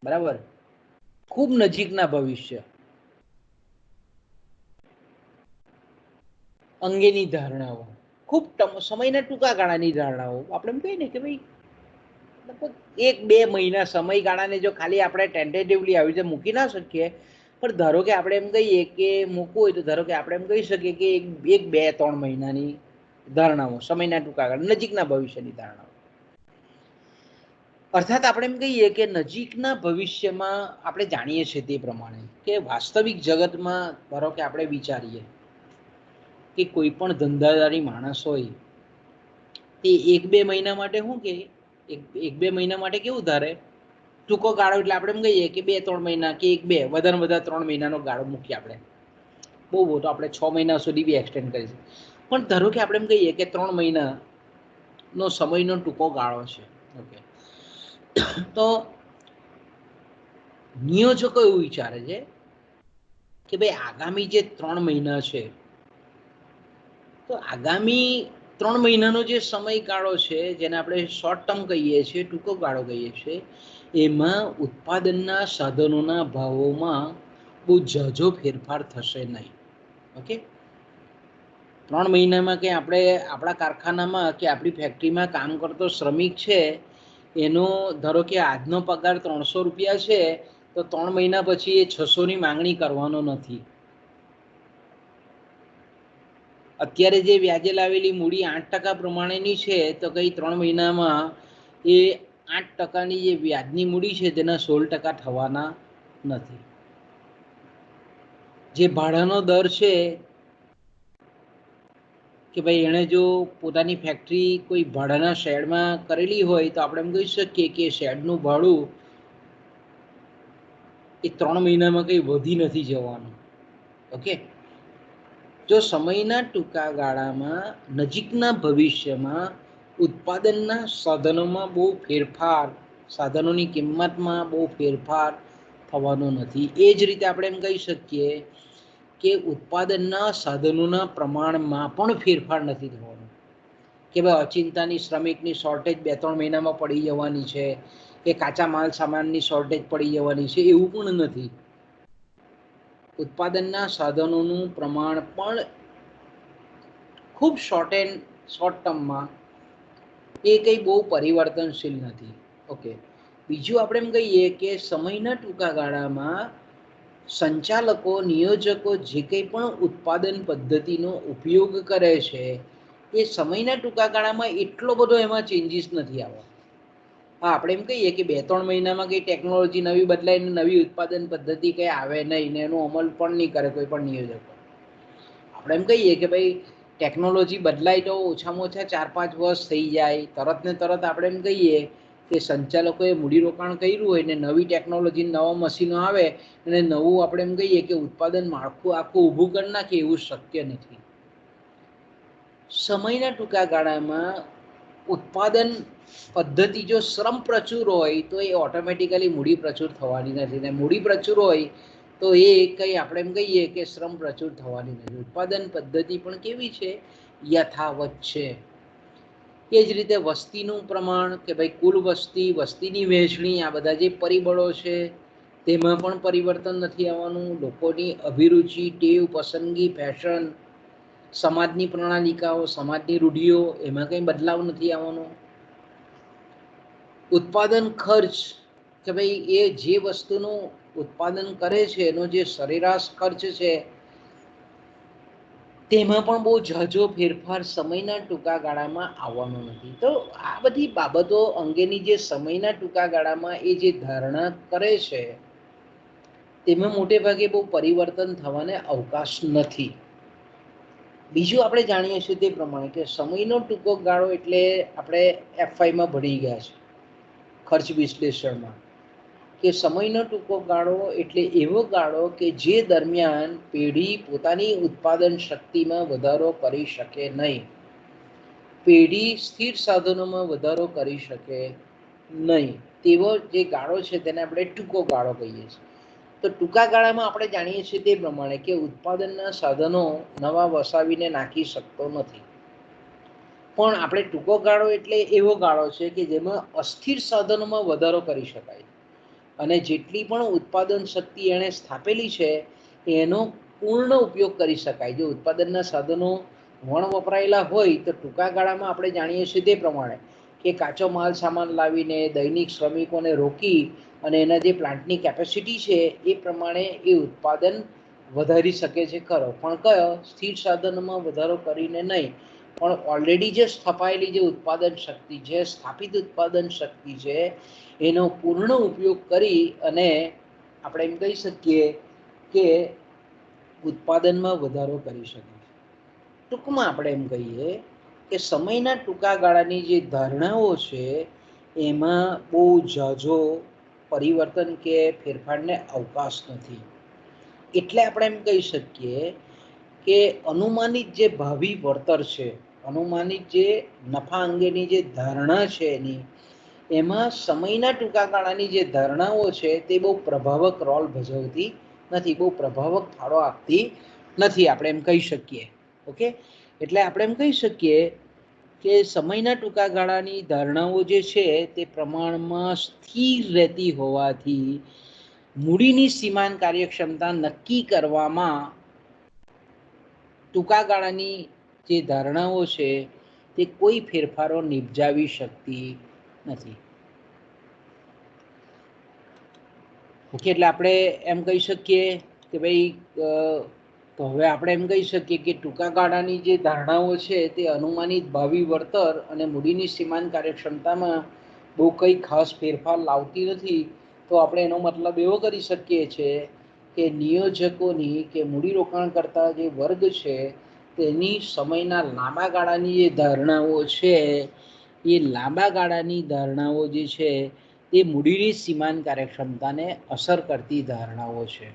બરાબર, ખૂબ નજીકના ભવિષ્ય અંગેની ધારણાઓ, ખૂબ સમયના ટૂંકા ગાળાની ધારણાઓ. આપણે એમ કહીએ ને કે ભાઈ એક બે મહિના સમયગાળાને જો ખાલી આપણે ટેન્ટેટિવલી આવી રીતે મૂકી ના શકીએ, પણ ધારો કે આપણે એમ કહીએ કે મૂકવું હોય તો ધારો કે આપણે એમ કહી શકીએ કે એક બે 3 મહિનાની ધારણાઓ, સમયના ટૂંકા ગાળા નજીકના ભવિષ્યની ધારણાઓ. અર્થાત આપણે એમ કહીએ કે નજીકના ભવિષ્યમાં આપણે જાણીએ છીએ તે પ્રમાણે કે વાસ્તવિક જગતમાં ધારો કે આપણે વિચારીએ કે કોઈ પણ ધંધાદારી માણસ હોય તે એક બે મહિના માટે શું કે એક બે મહિના માટે કેવું ધારે ટૂંકો ગાળો, એટલે આપણે એમ કહીએ કે 2-3 મહિના કે એક બે વધારે વધારે 3 મહિનાનો ગાળો મૂકીએ. આપણે બહુ તો આપણે 6 મહિના સુધી બી એક્સટેન્ડ કરી શકીએ, પણ ધારો કે આપણે એમ કહીએ કે 3 મહિનાનો સમયનો ટૂંકો ગાળો છે. ઓકે, તો નિયોજકો એવું વિચારે છે કે ભાઈ આગામી જે 3 મહિના છે, તો આગામી 3 મહિનાનો જે સમયગાળો છે જેને આપણે શોર્ટ ટર્મ કહીએ છીએ, ટૂંકો ગાળો કહીએ છીએ, એમાં ઉત્પાદનના સાધનોના ભાવોમાં બહુ ઝાઝો ફેરફાર થશે નહીં. ઓકે, 3 મહિનામાં કે આપણે આપણા કારખાનામાં કે આપણી ફેક્ટરીમાં કામ કરતો શ્રમિક છે એનો ધારો કે આજનો પગાર 300 રૂપિયા છે, તો 3 મહિના પછી એ 600ની માંગણી કરવાનો નથી. અત્યારે જે વ્યાજે લાવેલી મૂડી 8% પ્રમાણેની છે, તો કઈ 3 મહિનામાં એ 8%ની જે વ્યાજની મૂડી છે તેના 16% થવાના નથી. જે ભાડાનો દર છે કે ભાઈ એણે જો પોતાની ફેક્ટરી કોઈ ભાડાના શેડમાં કરેલી હોય તો આપણે એમ કહી શકીએ કે શેડનું ભાડું એ 3 મહિનામાં કંઈ વધી નથી જવાનું. ઓકે, જો સમયના ટૂંકા ગાળામાં નજીકના ભવિષ્યમાં ઉત્પાદનના સાધનોમાં બહુ ફેરફાર, સાધનોની કિંમતમાં બહુ ફેરફાર થવાનો નથી. એ જ રીતે આપણે એમ કહી શકીએ કે ઉત્પાદનના સાધનોના પ્રમાણમાં પણ ફેરફાર નથી થવાનો. કે ભાઈ અચિંતાની શ્રમિકની શોર્ટેજ 2-3 મહિનામાં પડી જવાની છે, કે કાચા માલ સામાનની શોર્ટેજ પડી જવાની છે, એવું પણ નથી. ઉત્પાદનના સાધનોનું પ્રમાણ પણ ખૂબ શોર્ટ ટર્મમાં એ કંઈ બહુ પરિવર્તનશીલ નથી. ઓકે, બીજું આપણે એમ કહીએ કે સમયના ટૂંકા ગાળામાં સંચાલકો, નિયોજકો જે કંઈ પણ ઉત્પાદન પદ્ધતિનો ઉપયોગ કરે છે એ સમયના ટૂંકા ગાળામાં એટલો બધો એમાં ચેન્જીસ નથી આવતો. હા, આપણે એમ કહીએ કે 2-3 મહિનામાં કંઈ ટેકનોલોજી નવી બદલાય ને નવી ઉત્પાદન પદ્ધતિ કંઈ આવે નહીં ને એનો અમલ પણ નહીં કરે કોઈ પણ નિયોજકો. આપણે એમ કહીએ કે ભાઈ ટેકનોલોજી બદલાય તો ઓછામાં ઓછા 4-5 વર્ષ થઈ જાય. તરત ને તરત આપણે એમ કહીએ કે સંચાલકોએ મૂડીરોકાણ કર્યું હોય ને નવી ટેકનોલોજી, નવા મશીનો આવે અને નવું આપણે એમ કહીએ કે ઉત્પાદન માળખું આખું ઊભું કરી નાખે, એવું શક્ય નથી. સમયના ટૂંકા ગાળામાં ઉત્પાદન પદ્ધતિ જો શ્રમ પ્રચુર હોય તો એ ઓટોમેટિકલી મૂડી પ્રચુર થવાની નથી, ને મૂડી પ્રચુર હોય તો એ કંઈ આપણે એમ કહીએ કે શ્રમ પ્રચુર થવાની નથી. ઉત્પાદન પદ્ધતિ પણ કેવી છે? યથાવત છે. એ જ રીતે વસ્તીનું પ્રમાણ કે ભાઈ કુલ વસ્તી, વસ્તીની વહેંચણી, આ બધા જે પરિબળો છે તેમાં પણ પરિવર્તન નથી આવવાનું. લોકોની અભિરુચિ, ટેવ, પસંદગી, ફેશન, સમાજની પ્રણાલિકાઓ, સમાજની રૂઢિઓ, એમાં કંઈ બદલાવ નથી આવવાનો. ઉત્પાદન ખર્ચ કે ભાઈ એ જે વસ્તુનું ઉત્પાદન કરે છે એનો જે સરેરાશ ખર્ચ છે તેમાં પણ બહુ ઝાઝો ફેરફાર સમયના ટૂંકા ગાળામાં આવવાનો નથી. તો આ બધી બાબતો અંગેની જે સમયના ટૂંકા ગાળામાં એ જે ધારણા કરે છે તેમાં મોટે ભાગે બહુ પરિવર્તન થવાને અવકાશ નથી. બીજું આપણે જાણીએ છીએ તે પ્રમાણે કે સમયનો ટૂંકો ગાળો એટલે આપણે F5માં ભણી ગયા છે ખર્ચ વિશ્લેષણમાં, કે સમયનો ટૂંકો ગાળો એટલે એવો ગાળો કે જે દરમિયાન પેઢી પોતાની ઉત્પાદન શક્તિમાં વધારો કરી શકે નહીં, પેઢી સ્થિર સાધનોમાં વધારો કરી શકે નહીં, તેવો જે ગાળો છે તેને આપણે ટૂંકો ગાળો કહીએ છીએ. તો ટૂંકા ગાળામાં આપણે જાણીએ છીએ તે પ્રમાણે કે ઉત્પાદનના સાધનો નવા વસાવીને નાખી શકતો નથી. પણ આપણે ટૂંકો ગાળો એટલે એવો ગાળો છે કે જેમાં અસ્થિર સાધનોમાં વધારો કરી શકાય અને જેટલી પણ ઉત્પાદન શક્તિ એણે સ્થાપેલી છે એનો પૂર્ણ ઉપયોગ કરી શકાય. જો ઉત્પાદનના સાધનો વણ વપરાયેલા હોય તો ટૂંકા ગાળામાં આપણે જાણીએ છીએ તે પ્રમાણે કે કાચો માલ સામાન લાવીને દૈનિક શ્રમિકોને રોકી અને એના જે પ્લાન્ટની કેપેસિટી છે એ પ્રમાણે એ ઉત્પાદન વધારી શકે છે ખરો, પણ કયો સ્થિર સાધનોમાં વધારો કરીને નહીં, પણ ઓલરેડી જે સ્થપાયેલી જે ઉત્પાદન શક્તિ છે, સ્થાપિત ઉત્પાદન શક્તિ છે, એનો પૂર્ણ ઉપયોગ કરી અને આપણે એમ કહી શકીએ કે ઉત્પાદનમાં વધારો કરી શકે. ટૂંકમાં આપણે એમ કહીએ કે સમયના ટૂંકા ગાળાની જે ધારણાઓ છે એમાં બહુ ઝાઝો પરિવર્તન કે ફેરફારને અવકાશ નથી. એટલે આપણે એમ કહી શકીએ કે અનુમાનિત જે ભાવિ વળતર છે, અનુમાનિત જે નફા અંગેની જે ધારણા છે એમાં સમયના ટૂંકા ગાળાની જે ધારણાઓ છે તે બહુ પ્રભાવક રોલ ભજવતી નથી, બહુ પ્રભાવક ફાળો આપતી નથી, આપણે એમ કહી શકીએ. ઓકે, એટલે આપણે એમ કહી શકીએ કે સમયના ટૂંકા ગાળાની ધારણાઓ જે છે તે પ્રમાણમાં સ્થિર રહેતી હોવાથી મૂડીની સીમાંત કાર્યક્ષમતા નક્કી કરવામાં ટૂંકા ગાળાની જે ધારણાઓ છે તે કોઈ ફેરફારો નિપજાવી શકતી નથી. ઓકે, એટલે આપણે એમ કહી શકીએ કે ભાઈ તો હવે આપણે એમ કહી શકીએ કે ટૂંકા ગાળાની જે ધારણાઓ છે તે અનુમાનિત ભાવિ વળતર અને મૂડીની સીમાંત કાર્યક્ષમતામાં બહુ કંઈ ખાસ ફેરફાર લાવતી નથી. તો આપણે એનો મતલબ એવો કરી શકીએ છીએ કે નિયોજકોની કે મૂડીરોકાણકર્તા જે વર્ગ છે તેની સમયના લાંબા ગાળાની જે ધારણાઓ છે એ લાંબા ગાળાની ધારણાઓ જે છે એ મૂડીની સીમાંત કાર્યક્ષમતાને અસર કરતી ધારણાઓ છે.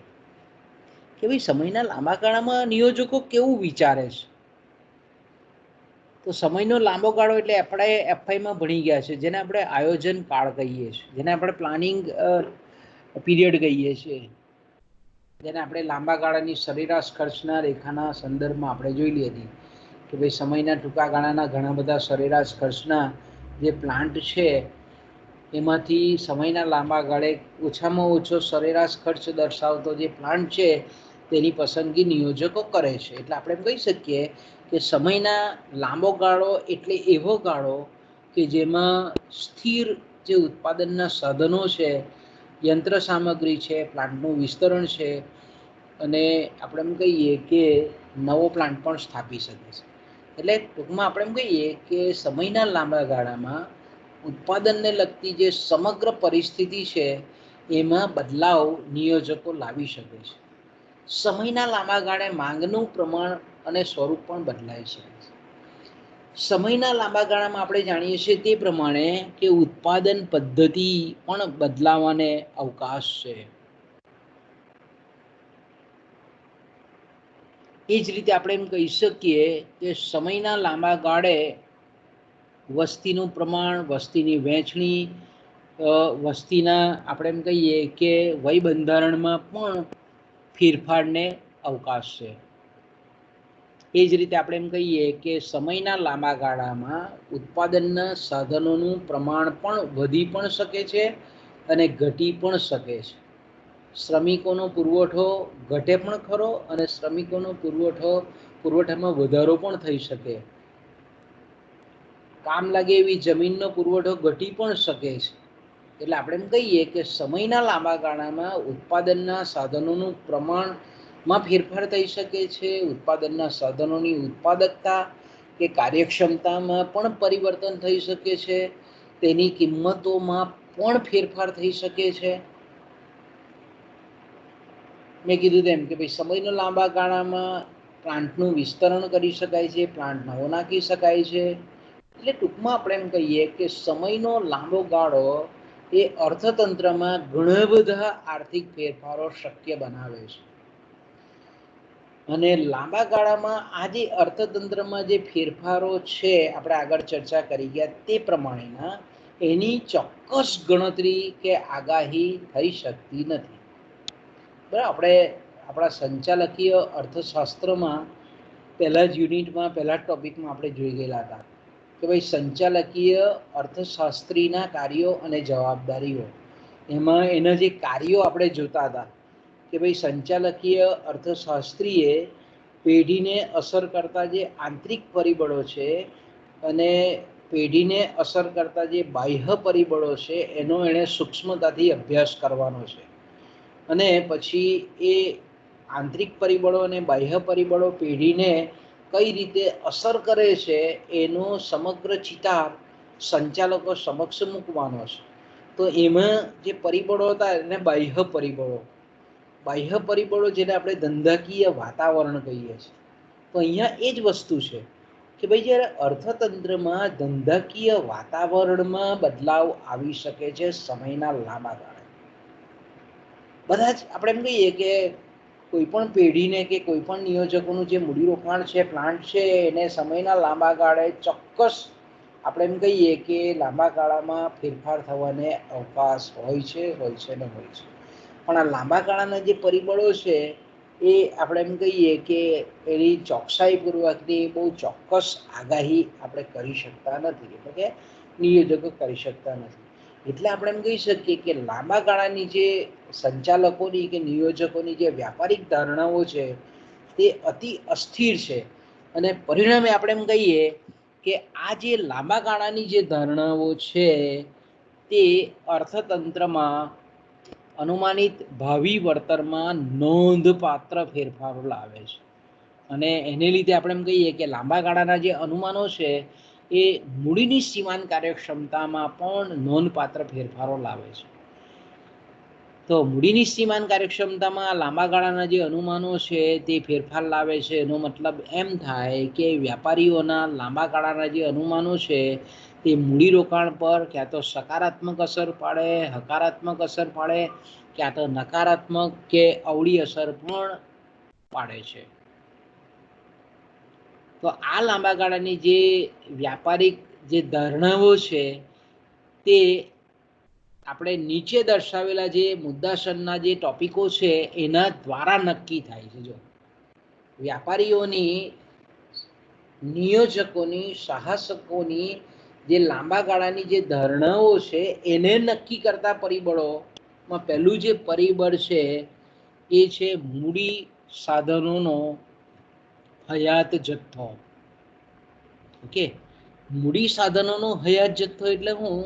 કે ભાઈ સમયના લાંબા ગાળામાં નિયોજકો કેવું વિચારે છે. તો સમયનો લાંબો ગાળો એટલે આપણે F5માં ભણી ગયા છે જેને આપણે આયોજન કાળ કહીએ છીએ, જેને આપણે પ્લાનિંગ પીરિયડ કહીએ છીએ, જેને આપણે લાંબા ગાળાની સરેરાશ ખર્ચના રેખાના સંદર્ભમાં આપણે જોઈ લીધી કે ભાઈ સમયના ટૂંકા ગાળાના ઘણા બધા સરેરાશ ખર્ચના જે પ્લાન્ટ છે એમાંથી સમયના લાંબા ગાળે ઓછામાં ઓછો સરેરાશ ખર્ચ દર્શાવતો જે પ્લાન્ટ છે તેની પસંદગી નિયોજકો કરે છે. એટલે આપણે એમ કહી શકીએ કે સમયના લાંબો ગાળો એટલે એવો ગાળો કે જેમાં સ્થિર જે ઉત્પાદનના સાધનો છે, યંત્ર સામગ્રી છે, પ્લાન્ટનું વિસ્તરણ છે અને આપણે એમ કહીએ કે નવો પ્લાન્ટ પણ સ્થાપી શકે છે. એટલે ટૂંકમાં આપણે એમ કહીએ કે સમયના લાંબા ગાળામાં ઉત્પાદનને લગતી જે સમગ્ર પરિસ્થિતિ છે એમાં બદલાવ નિયોજકો લાવી શકે છે. સમયના લાંબા ગાળે માંગનું પ્રમાણ અને સ્વરૂપ પણ બદલાઈ શકે છે. સમયના લાંબા ગાળામાં આપણે જાણીએ છીએ તે પ્રમાણે કે ઉત્પાદન પદ્ધતિ પણ બદલાવાને અવકાશ છે. એ જ રીતે આપણે એમ કહી શકીએ કે સમયના લાંબા ગાળે વસ્તીનું પ્રમાણ, વસ્તીની વહેંચણી, વસ્તીના આપણે એમ કહીએ કે વય બંધારણમાં પણ ફેરફારને અવકાશ છે. એ જ રીતે આપણે એમ કહીએ કે સમયના લાંબા ગાળામાં ઉત્પાદનના સાધનોનું પ્રમાણ પણ વધી પણ શકે છે અને ઘટી પણ શકે છે. શ્રમિકોનો પુરવઠો ઘટે પણ ખરો અને શ્રમિકોનો પુરવઠામાં વધારો પણ થઈ શકે. કામ લાગે એવી જમીનનો પુરવઠો ઘટી પણ શકે છે. એટલે આપણે એમ કહીએ કે સમયના લાંબા ગાળામાં ઉત્પાદનના સાધનોનું પ્રમાણ માં ફેરફાર થઈ શકે છે, ઉત્પાદનના સાધનોની ઉત્પાદકતા કે કાર્યક્ષમતામાં પણ પરિવર્તન થઈ શકે છે, તેની કિંમતોમાં પણ ફેરફાર થઈ શકે છે. મેં કીધું તેમ કે ભાઈ સમયનો લાંબા ગાળામાં પ્લાન્ટનું વિસ્તરણ કરી શકાય છે, પ્લાન્ટ નવો નાખી શકાય છે. એટલે ટૂંકમાં આપણે એમ કહીએ કે સમયનો લાંબો ગાળો એ અર્થતંત્રમાં ઘણા બધા આર્થિક ફેરફારો શક્ય બનાવે છે. અને લાંબા ગાળામાં આ જે અર્થતંત્રમાં જે ફેરફારો છે, આપણે આગળ ચર્ચા કરી ગયા તે પ્રમાણેના, એની ચોક્કસ ગણતરી કે આગાહી થઈ શકતી નથી. બરાબર, આપણે આપણા સંચાલકીય અર્થશાસ્ત્રમાં પહેલા જ યુનિટમાં પહેલા ટોપિકમાં આપણે જોઈ ગયેલા હતા કે ભાઈ સંચાલકીય અર્થશાસ્ત્રીના કાર્યો અને જવાબદારીઓ, એમાં એના જે કાર્યો આપણે જોતા હતા કે ભાઈ સંચાલકીય અર્થશાસ્ત્રીએ પેઢીને અસર કરતા જે આંતરિક પરિબળો છે અને પેઢીને અસર કરતા જે બાહ્ય પરિબળો છે એનો એણે સૂક્ષ્મતાથી અભ્યાસ કરવાનો છે. અને પછી એ આંતરિક પરિબળો અને બાહ્ય પરિબળો પેઢીને કઈ રીતે અસર કરે છે એનો સમગ્ર ચિતાર સંચાલકો સમક્ષ મૂકવાનો છે. તો એમાં જે પરિબળો હતા એને બાહ્ય પરિબળો જેને આપણે ધંધાકીય વાતાવરણ કહીએ છીએ. તો અહીંયા એ જ વસ્તુ છે કે ભાઈ જ્યારે અર્થતંત્રમાં ધંધાકીય વાતાવરણમાં બદલાવ આવી શકે છે સમયના લાંબા ગાળે. બધા જ આપણે એમ કહીએ કે કોઈ પણ પેઢીને કે કોઈ પણ નિયોજકોનું જે મૂડીરોકાણ છે, પ્લાન્ટ છે, એને સમયના લાંબા ગાળે ચોક્કસ આપણે એમ કહીએ કે લાંબા ગાળામાં ફેરફાર થવાને અવકાશ હોય છે ને હોય છે. પણ આ લાંબા ગાળાના જે પરિબળો છે એ આપણે એમ કહીએ કે એની ચોકસાઈપૂર્વકની બહુ ચોક્કસ આગાહી આપણે કરી શકતા નથી, એટલે કે નિયોજકો કરી શકતા નથી. એટલે આપણે એમ કહી શકીએ કે લાંબા ગાળાની જે સંચાલકોની કે નિયોજકોની જે વ્યાપારિક ધારણાઓ છે તે અતિ અસ્થિર છે. અને પરિણામે આપણે એમ કહીએ કે આ જે લાંબા ગાળાની જે ધારણાઓ છે તે અર્થતંત્રમાં અનુમાનિત ભાવિ વળતરમાં નોંધપાત્ર ફેરફારો લાવે છે. અને એને લીધે આપણે એમ કહીએ કે લાંબા ગાળાના જે અનુમાનો છે એ મૂડીની સીમાંત કાર્યક્ષમતામાં પણ નોંધપાત્ર ફેરફારો લાવે છે. તો મૂડીની સીમાંત કાર્યક્ષમતામાં લાંબા ગાળાના જે અનુમાનો છે તે ફેરફાર લાવે છે. એનો મતલબ એમ થાય કે વ્યાપારીઓના લાંબા ગાળાના જે અનુમાનો છે તે મૂડીરોકાણ પર ક્યાં તો સકારાત્મક અસર પાડે, હકારાત્મક અસર પાડે, ક્યાં તો નકારાત્મક કે અવળી અસર પણ પાડે છે. તો આ લાંબા ગાળાની જે વ્યાપારિક જે ધારણાઓ છે તે આપણે નીચે દર્શાવેલા જે મુદ્દાસરના જે ટોપિકો છે એના દ્વારા નક્કી થાય છે. જો વ્યાપારીઓની, નિયોજકોની, સાહસકોની જે લાંબા ગાળાની જે ધારણાઓ છે એને નક્કી કરતા પરિબળોમાં પહેલું જે પરિબળ છે એ છે મૂડી સાધનોનો હયાત જથ્થો. ઓકે, મૂડી સાધનોનો હયાત જથ્થો એટલે શું?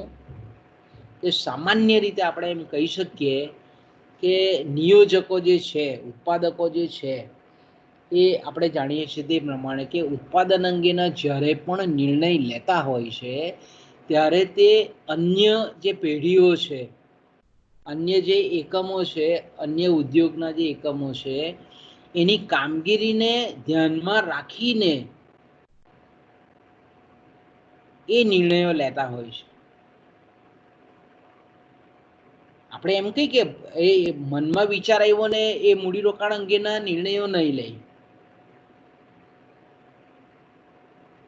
કે સામાન્ય રીતે આપણે એમ કહી શકીએ કે નિયોજકો જે છે, ઉત્પાદકો જે છે, એ આપણે જાણીએ છીએ તે પ્રમાણે કે ઉત્પાદન અંગેના જ્યારે પણ નિર્ણય લેતા હોય છે ત્યારે તે અન્ય જે પેઢીઓ છે, અન્ય જે એકમો છે, અન્ય ઉદ્યોગના જે એકમો છે એની કામગીરીને ધ્યાનમાં રાખીને એ નિર્ણયો લેતા હોય છે. આપણે એમ કહીએ કે એ મનમાં વિચાર આવ્યો ને એ મૂડીરોકાણ અંગેના નિર્ણયો નહીં લે.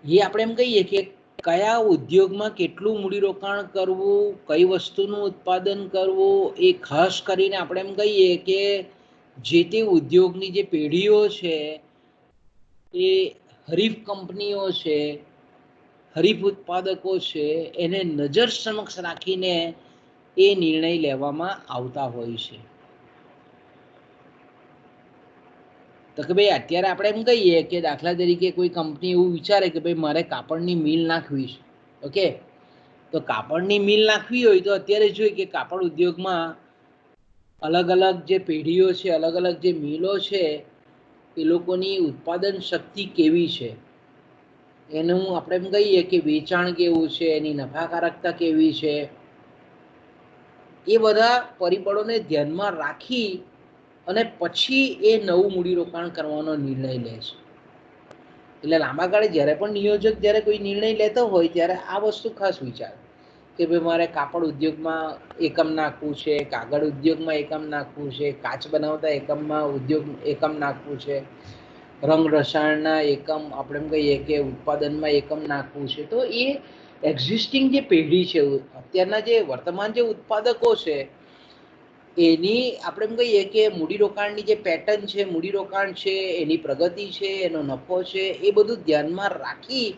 એ આપણે એમ કહીએ કે કયા ઉદ્યોગમાં કેટલું મૂડીરોકાણ કરવું, કઈ વસ્તુનું ઉત્પાદન કરવું, એ ખાસ કરીને આપણે એમ કહીએ કે જે તે ઉદ્યોગની જે પેઢીઓ છે એ હરીફ કંપનીઓ છે, હરીફ ઉત્પાદકો છે, એને નજર સમક્ષ રાખીને એ નિર્ણય લેવામાં આવતા હોય છે. તો કે ભાઈ અત્યારે આપણે એમ કહીએ કે દાખલા તરીકે કોઈ કંપની એવું વિચારે કે ભાઈ મારે કાપડની મિલ નાખવી છે. ઓકે, તો કાપડની મિલ નાખવી હોય તો અત્યારે જોઈએ કે કાપડ ઉદ્યોગમાં અલગ અલગ જે પેઢીઓ છે, અલગ અલગ જે મિલો છે એ લોકોની ઉત્પાદન શક્તિ કેવી છે, એનું આપણે એમ કહીએ કે વેચાણ કેવું છે, એની નફાકારકતા કેવી છે, એ બધા પરિબળોને ધ્યાનમાં રાખી અને પછી એ નવું મૂડીરોકાણ કરવાનો નિર્ણય લે છે. એટલે લાંબા ગાળે જ્યારે પણ નિયોજક જ્યારે કોઈ નિર્ણય લેતો હોય ત્યારે આ વસ્તુ ખાસ વિચાર કે ભાઈ મારે કાપડ ઉદ્યોગમાં એકમ નાખવું છે, કાગળ ઉદ્યોગમાં એકમ નાખવું છે, કાચ બનાવતા એકમમાં ઉદ્યોગ એકમ નાખવું છે, રંગ રસાયણના એકમ આપણે એમ કહીએ કે ઉત્પાદનમાં એકમ નાખવું છે. તો એ એક્ઝિસ્ટિંગ જે પેઢી છે, અત્યારના જે વર્તમાન જે ઉત્પાદકો છે, એની આપણે એમ કહીએ કે મૂડીરોકાણની જે પેટર્ન છે, મૂડીરોકાણ છે, એની પ્રગતિ છે, એનો નફો છે, એ બધું ધ્યાનમાં રાખી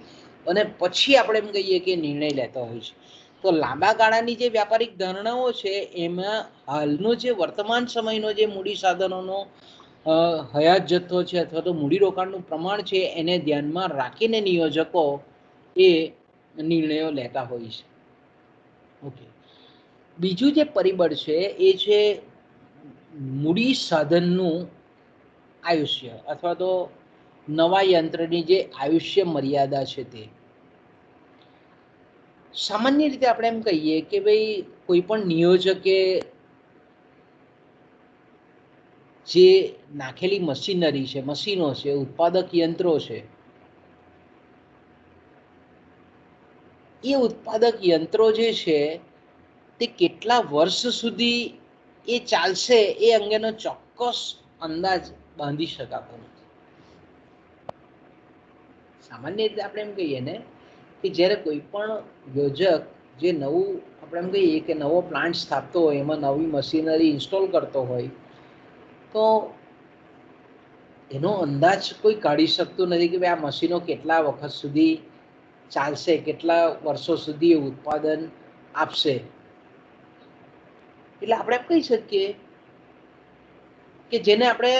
અને પછી આપણે એમ કહીએ કે નિર્ણય લેતો હોય છે. તો લાંબા ગાળાની જે વ્યાપારિક ધારણાઓ છે એમાં હાલનો જે વર્તમાન સમયનો જે મૂડી સાધનોનો હયાત જથ્થો છે અથવા તો મૂડીરોકાણનું પ્રમાણ છે એને ધ્યાનમાં રાખીને નિયોજકો એ નિર્ણયો લેતા હોય છે. ઓકે, બીજું જે પરિબળ છે એ છે મૂડી સાધનનું આયુષ્ય અથવા તો નવા યંત્રની જે આયુષ્ય મર્યાદા છે તે. સામાન્ય રીતે આપણે એમ કહીએ કે ભાઈ કોઈ પણ નિયોજકે જે નાખેલી મશીનરી છે, મશીનો છે, ઉત્પાદક યંત્રો છે, એ ઉત્પાદક યંત્રો જે છે તે કેટલા વર્ષ સુધી એ ચાલશે એ અંગેનો ચોક્કસ અંદાજ બાંધી શકાતો નથી. સામાન્ય રીતે આપણે એમ કહીએ ને કે જ્યારે કોઈ પણ યોજક જે નવું આપણે એમ કહીએ કે નવો પ્લાન્ટ સ્થાપતો હોય, એમાં નવી મશીનરી ઇન્સ્ટોલ કરતો હોય, તો એનો અંદાજ કોઈ કાઢી શકતું નથી કે ભાઈ આ મશીનો કેટલા વખત સુધી ચાલશે, કેટલા વર્ષો સુધી એ ઉત્પાદન આપશે. એટલે આપણે કહી શકીએ કે જેને આપણે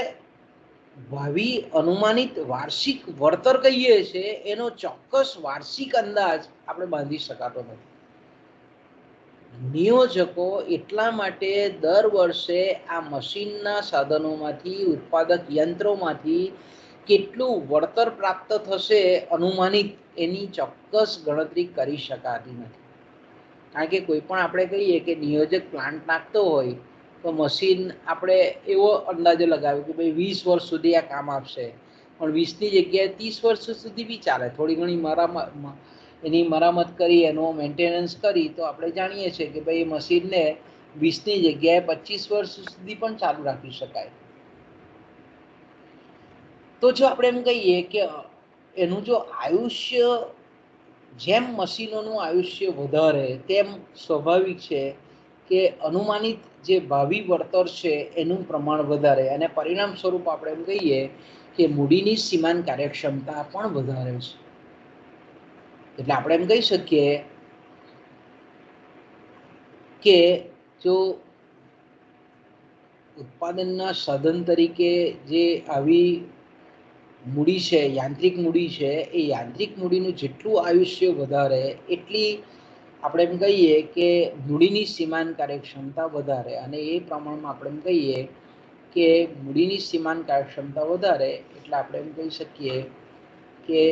ભાવિ અનુમાનિત વાર્ષિક વળતર કહીએ છીએ એનો ચોક્કસ વાર્ષિક અંદાજ આપણે બાંધી શકાતો નથી. નિયોજકો એટલા માટે દર વર્ષે આ મશીનના સાધનોમાંથી, ઉત્પાદક યંત્રોમાંથી કેટલું વળતર પ્રાપ્ત થશે અનુમાનિત, એની ચોક્કસ ગણતરી કરી શકાતી નથી. કારણ કે કોઈ પણ આપણે કહીએ કે નિયોજક પ્લાન્ટ નાખતો હોય તો મશીન આપણે એવો અંદાજો લગાવ્યો કે ભાઈ 20 વર્ષ સુધી આ કામ આપશે, પણ 20ની જગ્યાએ 30 વર્ષ સુધી બી ચાલે. થોડી ઘણી એની મરામત કરી, એનો મેન્ટેનન્સ કરી તો આપણે જાણીએ છીએ કે ભાઈ મશીનને 20ની જગ્યાએ 25 વર્ષ સુધી પણ ચાલુ રાખી શકાય. તો જો આપણે એમ કહીએ કે એનું જો આયુષ્ય, જેમ મશીનોનું આયુષ્ય વધારે તેમ સ્વાભાવિક છે કે અનુમાનિત જે ભાવિ વળતર છે એનું પ્રમાણ વધારે, અને પરિણામ સ્વરૂપ આપણે એમ કહીએ કે મૂડીની સીમાંત કાર્યક્ષમતા પણ વધારે છે. એટલે આપણે એમ કહી શકીએ કે જો ઉત્પાદનના સાધન તરીકે જે આવી મૂડી છે, યાંત્રિક મૂડી છે, એ યાંત્રિક મૂડીનું જેટલું આયુષ્ય વધારે એટલી આપણે એમ કહીએ કે મૂડીની સીમાંત કાર્યક્ષમતા વધારે, અને એ પ્રમાણમાં આપણે એમ કહીએ કે મૂડીની સીમાંત કાર્યક્ષમતા વધારે એટલે આપણે એમ કહી શકીએ કે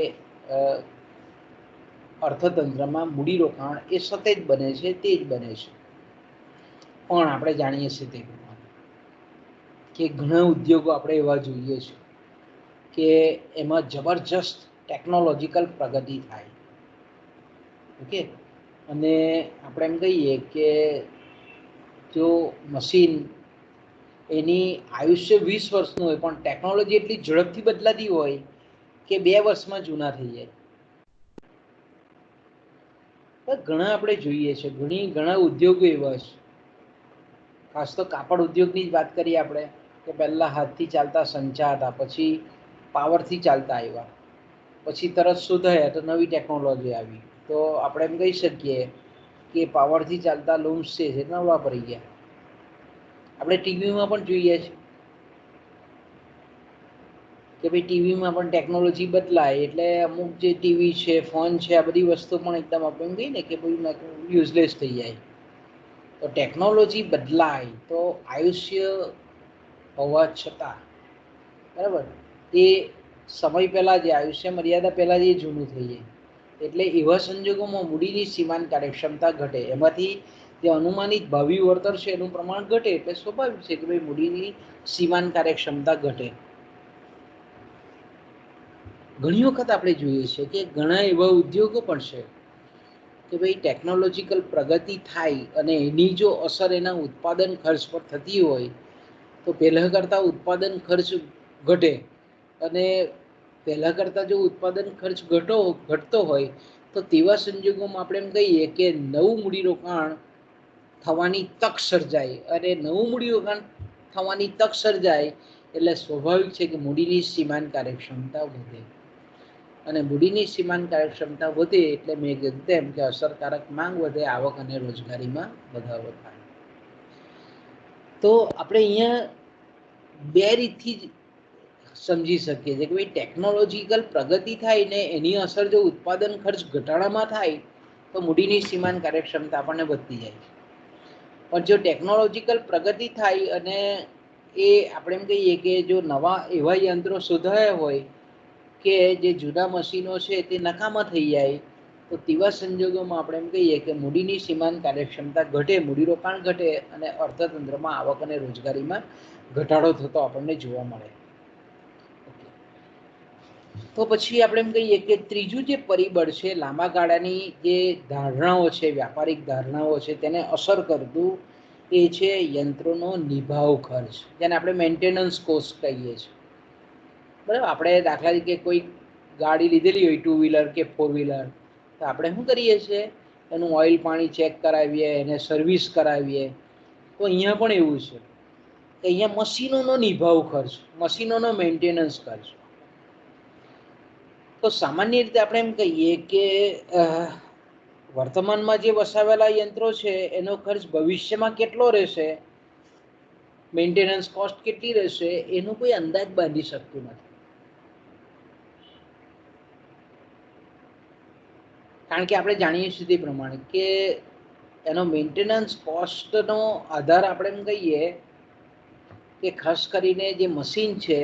અર્થતંત્રમાં મૂડીરોકાણ એ સતત બને છે, તેજ બને છે. પણ આપણે જાણીએ છીએ તે કે ઘણા ઉદ્યોગો આપણે એવા જોઈએ છે કે એમાં જબરજસ્ત ટેકનોલોજીકલ પ્રગતિ થાય. ઓકે, અને આપણે એમ કહીએ કે જો મશીન એની આયુષ્ય 20 વર્ષનું હોય પણ ટેકનોલોજી એટલી ઝડપથી બદલાતી હોય કે 2 વર્ષમાં જૂના થઈ જાય. ઘણા આપણે જોઈએ છે, ઘણા ઉદ્યોગો એવા છે, ખાસ તો કાપડ ઉદ્યોગની જ વાત કરીએ આપણે કે પહેલાં હાથથી ચાલતા સંચા હતા, પછી પાવરથી ચાલતા આવ્યા, પછી તરત શોધાયા તો નવી ટેકનોલોજી આવી, તો આપણે એમ કહી શકીએ કે પાવરથી ચાલતા લૂમ્સ છે એ નવા પડી ગયા. આપણે ટીવીમાં પણ જોઈએ છીએ કે ભાઈ ટીવીમાં પણ ટેકનોલોજી બદલાય એટલે અમુક જે ટીવી છે, ફોન છે, આ બધી વસ્તુ પણ એકદમ આપણે એમ કહીએ ને કે ભાઈ યુઝલેસ થઈ જાય. તો ટેકનોલોજી બદલાય તો આયુષ્ય હોવા છતાં, બરાબર, એ સમય પહેલાં જે આયુષ્ય મર્યાદા પહેલાં જ એ જૂનું થઈ જાય. એટલે એવા સંજોગોમાં મૂડીની સીમાંત કાર્યક્ષમતા ઘટે. એમાંથી જે અનુમાનિત ભાવિ વળતર છે એનું પ્રમાણ ઘટે એટલે સ્વાભાવિક છે કે ભાઈ મૂડીની સીમાંત કાર્યક્ષમતા ઘટે. ઘણી વખત આપણે જોઈએ છે કે ઘણા એવા ઉદ્યોગો પણ છે કે ભાઈ ટેકનોલોજીકલ પ્રગતિ થાય અને એની જો અસર એના ઉત્પાદન ખર્ચ પર થતી હોય તો પહેલાં કરતાં ઉત્પાદન ખર્ચ ઘટે. અને પહેલાં કરતાં જો ઉત્પાદન ખર્ચ ઘટતો હોય તો તેવા સંજોગોમાં આપણે એમ કહીએ કે નવું મૂડીરોકાણ થવાની તક સર્જાય. અને નવું મૂડીરોકાણ થવાની તક સર્જાય એટલે સ્વાભાવિક છે કે મૂડીની સીમાંત કાર્યક્ષમતા વધે. અને મૂડીની સીમાંત કાર્યક્ષમતા વધે એટલે મેં કીધું તેમ કે અસરકારક માંગ વધે, આવક અને રોજગારીમાં વધારો થાય. તો આપણે અહીંયા બે રીતથી જ સમજી શકીએ છીએ કે ભાઈ ટેકનોલોજીકલ પ્રગતિ થાય ને એની અસર જો ઉત્પાદન ખર્ચ ઘટાડામાં થાય તો મૂડીની સીમાંત કાર્યક્ષમતા આપણને વધતી જાય. પણ જો ટેકનોલોજીકલ પ્રગતિ થાય અને એ આપણે એમ કહીએ કે જો નવા એવા યંત્રો શોધાયા હોય કે જે જૂના મશીનો છે તે નકામા થઈ જાય તો તેવા સંજોગોમાં આપણે એમ કહીએ કે મૂડીની સીમાંત કાર્યક્ષમતા ઘટે, મૂડીરોકાણ ઘટે અને અર્થતંત્રમાં આવક અને રોજગારીમાં ઘટાડો થતો આપણને જોવા મળે. તો પછી આપણે એમ કહીએ કે ત્રીજું જે પરિબળ છે લાંબા ગાળાની જે ધારણાઓ છે, વ્યાપારિક ધારણાઓ છે, તેને અસર કરતું એ છે યંત્રોનો નિભાવ ખર્ચ, જેને આપણે મેન્ટેનન્સ કોસ્ટ કહીએ છીએ. બરાબર, આપણે દાખલા તરીકે કોઈ ગાડી લીધેલી હોય 2 વ્હીલર કે 4 વ્હીલર, તો આપણે શું કરીએ છીએ એનું ઓઇલ પાણી ચેક કરાવીએ, એને સર્વિસ કરાવીએ. તો અહીંયા પણ એવું છે કે અહીંયા મશીનોનો નિભાવ ખર્ચ, મશીનોનો મેન્ટેનન્સ ખર્ચ. તો સામાન્ય રીતે આપણે એમ કહીએ કે વર્તમાનમાં જે વસાવેલા યંત્રો છે એનો ખર્ચ ભવિષ્યમાં કેટલો રહેશે, મેન્ટેનન્સ કોસ્ટ કેટલી રહેશે, એનો કોઈ અંદાજ બાંધી શકતું નથી. કારણ કે આપણે જાણીએ છીએ તે પ્રમાણે કે એનો મેન્ટેનન્સ કોસ્ટનો આધાર આપણે એમ કહીએ કે ખાસ કરીને જે મશીન છે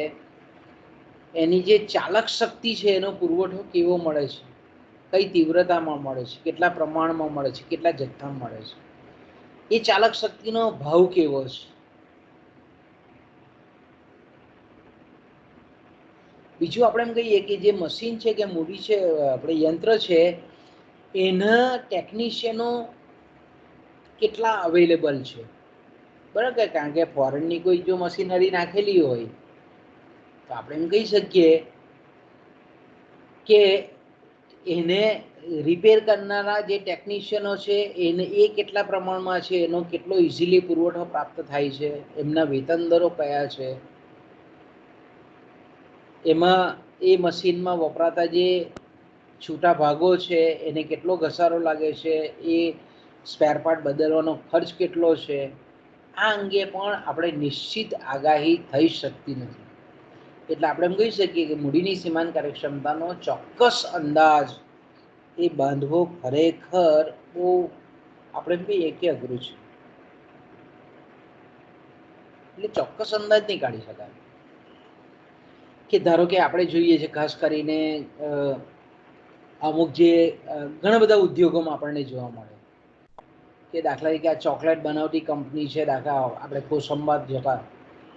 એની જે ચાલક શક્તિ છે એનો પુરવઠો કેવો મળે છે, કઈ તીવ્રતામાં મળે છે, કેટલા પ્રમાણમાં મળે છે, કેટલા જથ્થામાં મળે છે, એ ચાલક શક્તિનો ભાવ કેવો છે. બીજું આપણે એમ કહીએ કે જે મશીન છે કે મૂડી છે, આપણે યંત્ર છે, એના ટેકનિશિયનો કેટલા અવેલેબલ છે. બરાબર, કારણ કે ફોરેનની કોઈ જો મશીનરી નાખેલી હોય તો આપણે એમ કહી શકીએ કે એને રિપેર કરનારા જે ટેકનિશિયનો છે એને એ કેટલા પ્રમાણમાં છે, એનો કેટલો ઇઝીલી પુરવઠો પ્રાપ્ત થાય છે, એમના વેતન દરો કયા છે, એમાં એ મશીનમાં વપરાતા જે છૂટા ભાગો છે એને કેટલો ઘસારો લાગે છે, એ સ્પેર પાર્ટ બદલવાનો ખર્ચ કેટલો છે, આ અંગે પણ આપણે નિશ્ચિત આગાહી થઈ શકતી નથી. એટલે આપણે એમ કહી શકીએ કે મૂડીની સીમાંત કાર્યક્ષમતાનો ચોક્કસ અંદાજ એ બાંધવો ખરેખર બહુ આપણે એમ કહીએ કે અઘરું છે. એટલે ચોક્કસ અંદાજ નહીં કાઢી શકાય. કે ધારો કે આપણે જોઈએ છે ખાસ કરીને અમુક જે ઘણા બધા ઉદ્યોગોમાં આપણને જોવા મળે કે દાખલા તરીકે આ ચોકલેટ બનાવતી કંપની છે, દાખલા આપણે કોસંબા જતા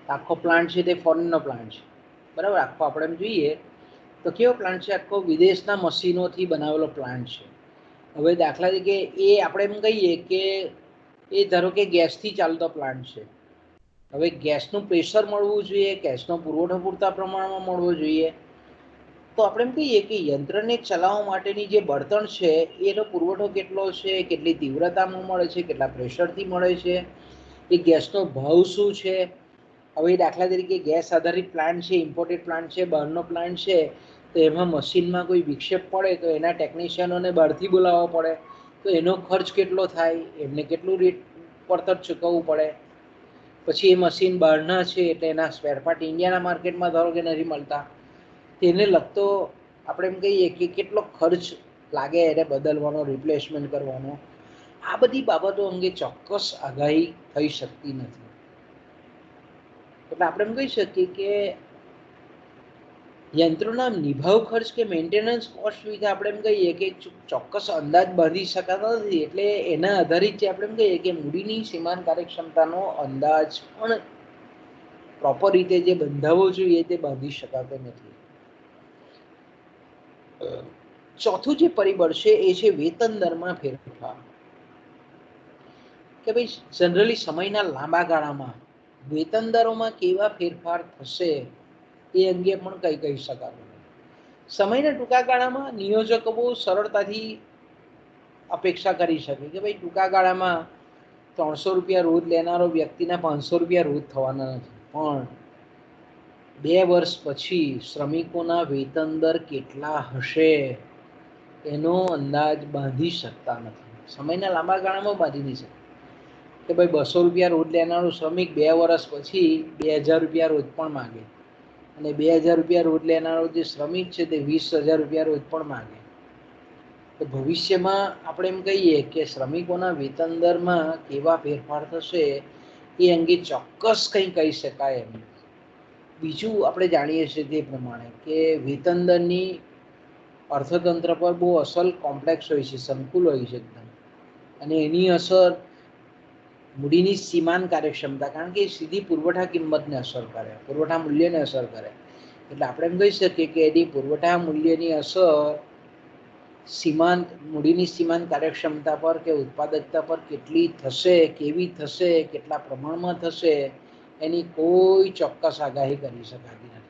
આખો પ્લાન્ટ છે તે ફોરેનનો પ્લાન્ટ છે. બરાબર, આખો આપણે એમ જોઈએ તો કેવો પ્લાન્ટ છે, આખો વિદેશના મશીનોથી બનાવેલો પ્લાન્ટ છે. હવે દાખલા તરીકે એ આપણે એમ કહીએ કે એ ધારો કે ગેસથી ચાલતો પ્લાન્ટ છે. હવે ગેસનું પ્રેશર મળવું જોઈએ, ગેસનો પુરવઠો પૂરતા પ્રમાણમાં મળવો જોઈએ. તો આપણે એમ કહીએ કે યંત્રને ચલાવવા માટેની જે બળતણ છે એનો પુરવઠો કેટલો છે, કેટલી તીવ્રતામાં મળે છે, કેટલા પ્રેશરથી મળે છે, એ ગેસનો ભાવ શું છે. હવે દાખલા તરીકે ગેસ આધારિત પ્લાન્ટ છે, ઇમ્પોર્ટેડ પ્લાન્ટ છે, બહારનો પ્લાન્ટ છે, તો એમાં મશીનમાં કોઈ વિક્ષેપ પડે તો એના ટેકનિશિયનોને બહારથી બોલાવવા પડે, તો એનો ખર્ચ કેટલો થાય, એમને કેટલું રેટ પડતર ચૂકવવું પડે. પછી એ મશીન બહારના છે એટલે એના સ્પેરપાર્ટ ઇન્ડિયાના માર્કેટમાં ધારો કે નથી મળતા, તેને લગતો આપણે એમ કહીએ કે કેટલો ખર્ચ લાગે એને બદલવાનો, રિપ્લેસમેન્ટ કરવાનો. આ બધી બાબતો અંગે ચોક્કસ આગાહી થઈ શકતી નથી. એટલે આપણે એમ કહી શકીએ કે યંત્રોના નિભાવ ખર્ચ કે મેન્ટેનન્સ કોસ્ટ વિશે આપણે એમ કહીએ કે ચોક્કસ અંદાજ બાંધી શકાતો નથી, એટલે એના આધારિત જે આપણે એમ કહીએ કે મૂડીની સીમાંત કાર્યક્ષમતાનો અંદાજ પણ પ્રોપર રીતે જે બંધાવવો જોઈએ તે બાંધી શકાતો નથી. ચોથું જે પરિબળ છે એ છે વેતન દરમાં ફેરફાર. કે ભાઈ જનરલી સમયના લાંબા ગાળામાં વેતન દરોમાં કેવા ફેરફાર થશે એ અંગે પણ કંઈ કહી શકાતું નથી. સમયના ટૂંકા ગાળામાં નિયોજકો બહુ સરળતાથી અપેક્ષા કરી શકે કે ભાઈ ટૂંકા ગાળામાં 300 રૂપિયા રોજ લેનારો વ્યક્તિના 500 રૂપિયા રોજ થવાના નથી, પણ 2 વર્ષ પછી શ્રમિકોના વેતન દર કેટલા હશે એનો અંદાજ બાંધી શકતા નથી. સમયના લાંબા ગાળામાં બાંધી નહીં શકે કે ભાઈ 200 રૂપિયા રોજ લેનારો શ્રમિક 2 વર્ષ પછી 2000 રૂપિયા રોજ પણ માગે, અને 2000 રૂપિયા રોજ લેનારો જે શ્રમિક છે તે 20,000 રૂપિયા રોજ પણ માગે. તો ભવિષ્યમાં આપણે એમ કહીએ કે શ્રમિકોના વેતન દરમાં કેવા ફેરફાર થશે એ અંગે ચોક્કસ કંઈ કહી શકાય એમ. બીજું આપણે જાણીએ છીએ તે પ્રમાણે કે વેતન દરની અર્થતંત્ર પર બહુ અસલ કોમ્પ્લેક્સ હોય છે, સંકુલ હોય છે એકદમ, અને એની અસર મૂડીની સીમાંત કાર્યક્ષમતા, કારણ કે એ સીધી પુરવઠા કિંમતને અસર કરે, પુરવઠા મૂલ્યને અસર કરે. એટલે આપણે એમ કહી શકીએ કે એની પુરવઠા મૂલ્યની અસર સીમાંત મૂડીની સીમાંત કાર્યક્ષમતા પર કે ઉત્પાદકતા પર કેટલી થશે, કેવી થશે, કેટલા પ્રમાણમાં થશે એની કોઈ ચોક્કસ આગાહી કરી શકાતી નથી.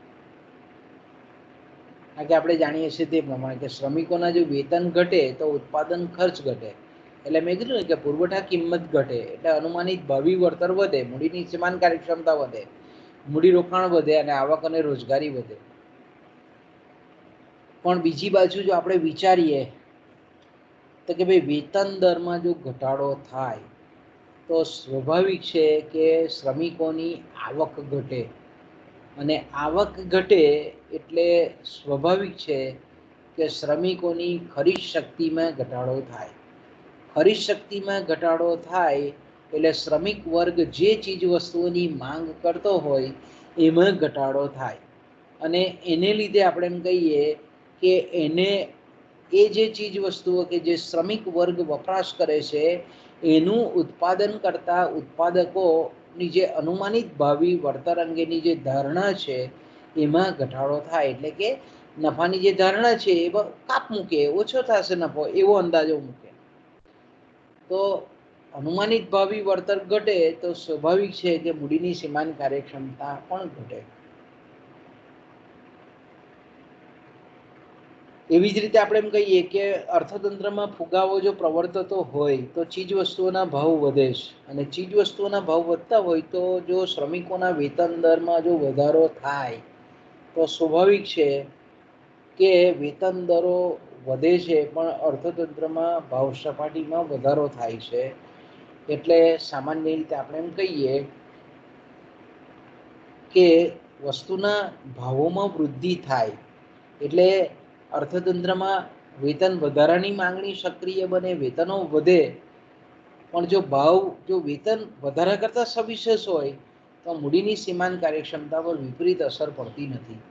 કારણ કે આપણે જાણીએ છીએ તે પ્રમાણે કે શ્રમિકોના જો વેતન ઘટે તો ઉત્પાદન ખર્ચ ઘટે, એટલે મેં કીધું ને કે પુરવઠા કિંમત ઘટે એટલે અનુમાનિત ભાવિ વળતર વધે, મૂડીની સીમાંત કાર્યક્ષમતા વધે, મૂડી રોકાણ વધે અને આવક અને રોજગારી વધે. પણ બીજી બાજુ જો આપણે વિચારીએ તો કે ભાઈ વેતન દરમાં જો ઘટાડો થાય તો સ્વાભાવિક છે કે શ્રમિકોની આવક ઘટે, અને આવક ઘટે એટલે સ્વાભાવિક છે કે શ્રમિકોની ખરીદ શક્તિમાં ઘટાડો થાય. ખરીદ શક્તિમાં ઘટાડો થાય એટલે શ્રમિક વર્ગ જે ચીજ વસ્તુઓની માંગ કરતો હોય એમાં ઘટાડો થાય, અને એને લીધે આપણે એમ કહીએ કે એને એ જે ચીજ વસ્તુઓ કે જે શ્રમિક વર્ગ વપરાશ કરે છે એનું ઉત્પાદન કરતા ઉત્પાદકોની જે અનુમાનિત ભાવિ વળતર અંગેની જે ધારણા છે એમાં ઘટાડો થાય. એટલે કે નફાની જે ધારણા છે એ કાપ મૂકે, ઓછો થશે નફો એવો અંદાજો મૂકે. તો અનુમાનિત ભાવિ વળતર ઘટે તો સ્વાભાવિક છે કે મૂડીની સીમાંત કાર્યક્ષમતા પણ ઘટે. એવી જ રીતે આપણે એમ કહીએ કે અર્થતંત્રમાં ફુગાવો જો પ્રવર્તતો હોય તો ચીજ વસ્તુઓના ભાવ વધે છે, અને ચીજ વસ્તુઓના ભાવ વધતા હોય તો જો શ્રમિકોના વેતન દરમાં જો વધારો થાય તો સ્વાભાવિક છે કે વેતન દરો વધે છે પણ અર્થતંત્રમાં ભાવ સપાટીમાં વધારો થાય છે. એટલે સામાન્ય રીતે આપણે એમ કહીએ કે વસ્તુના ભાવોમાં વૃદ્ધિ થાય એટલે અર્થતંત્રમાં વેતન વધારાની માંગણી સક્રિય બને, વેતનો વધે, પણ જો ભાવ જો વેતન વધારા કરતાં સવિશેષ હોય તો મૂડીની સીમાંત કાર્યક્ષમતા પર વિપરીત અસર પડતી નથી.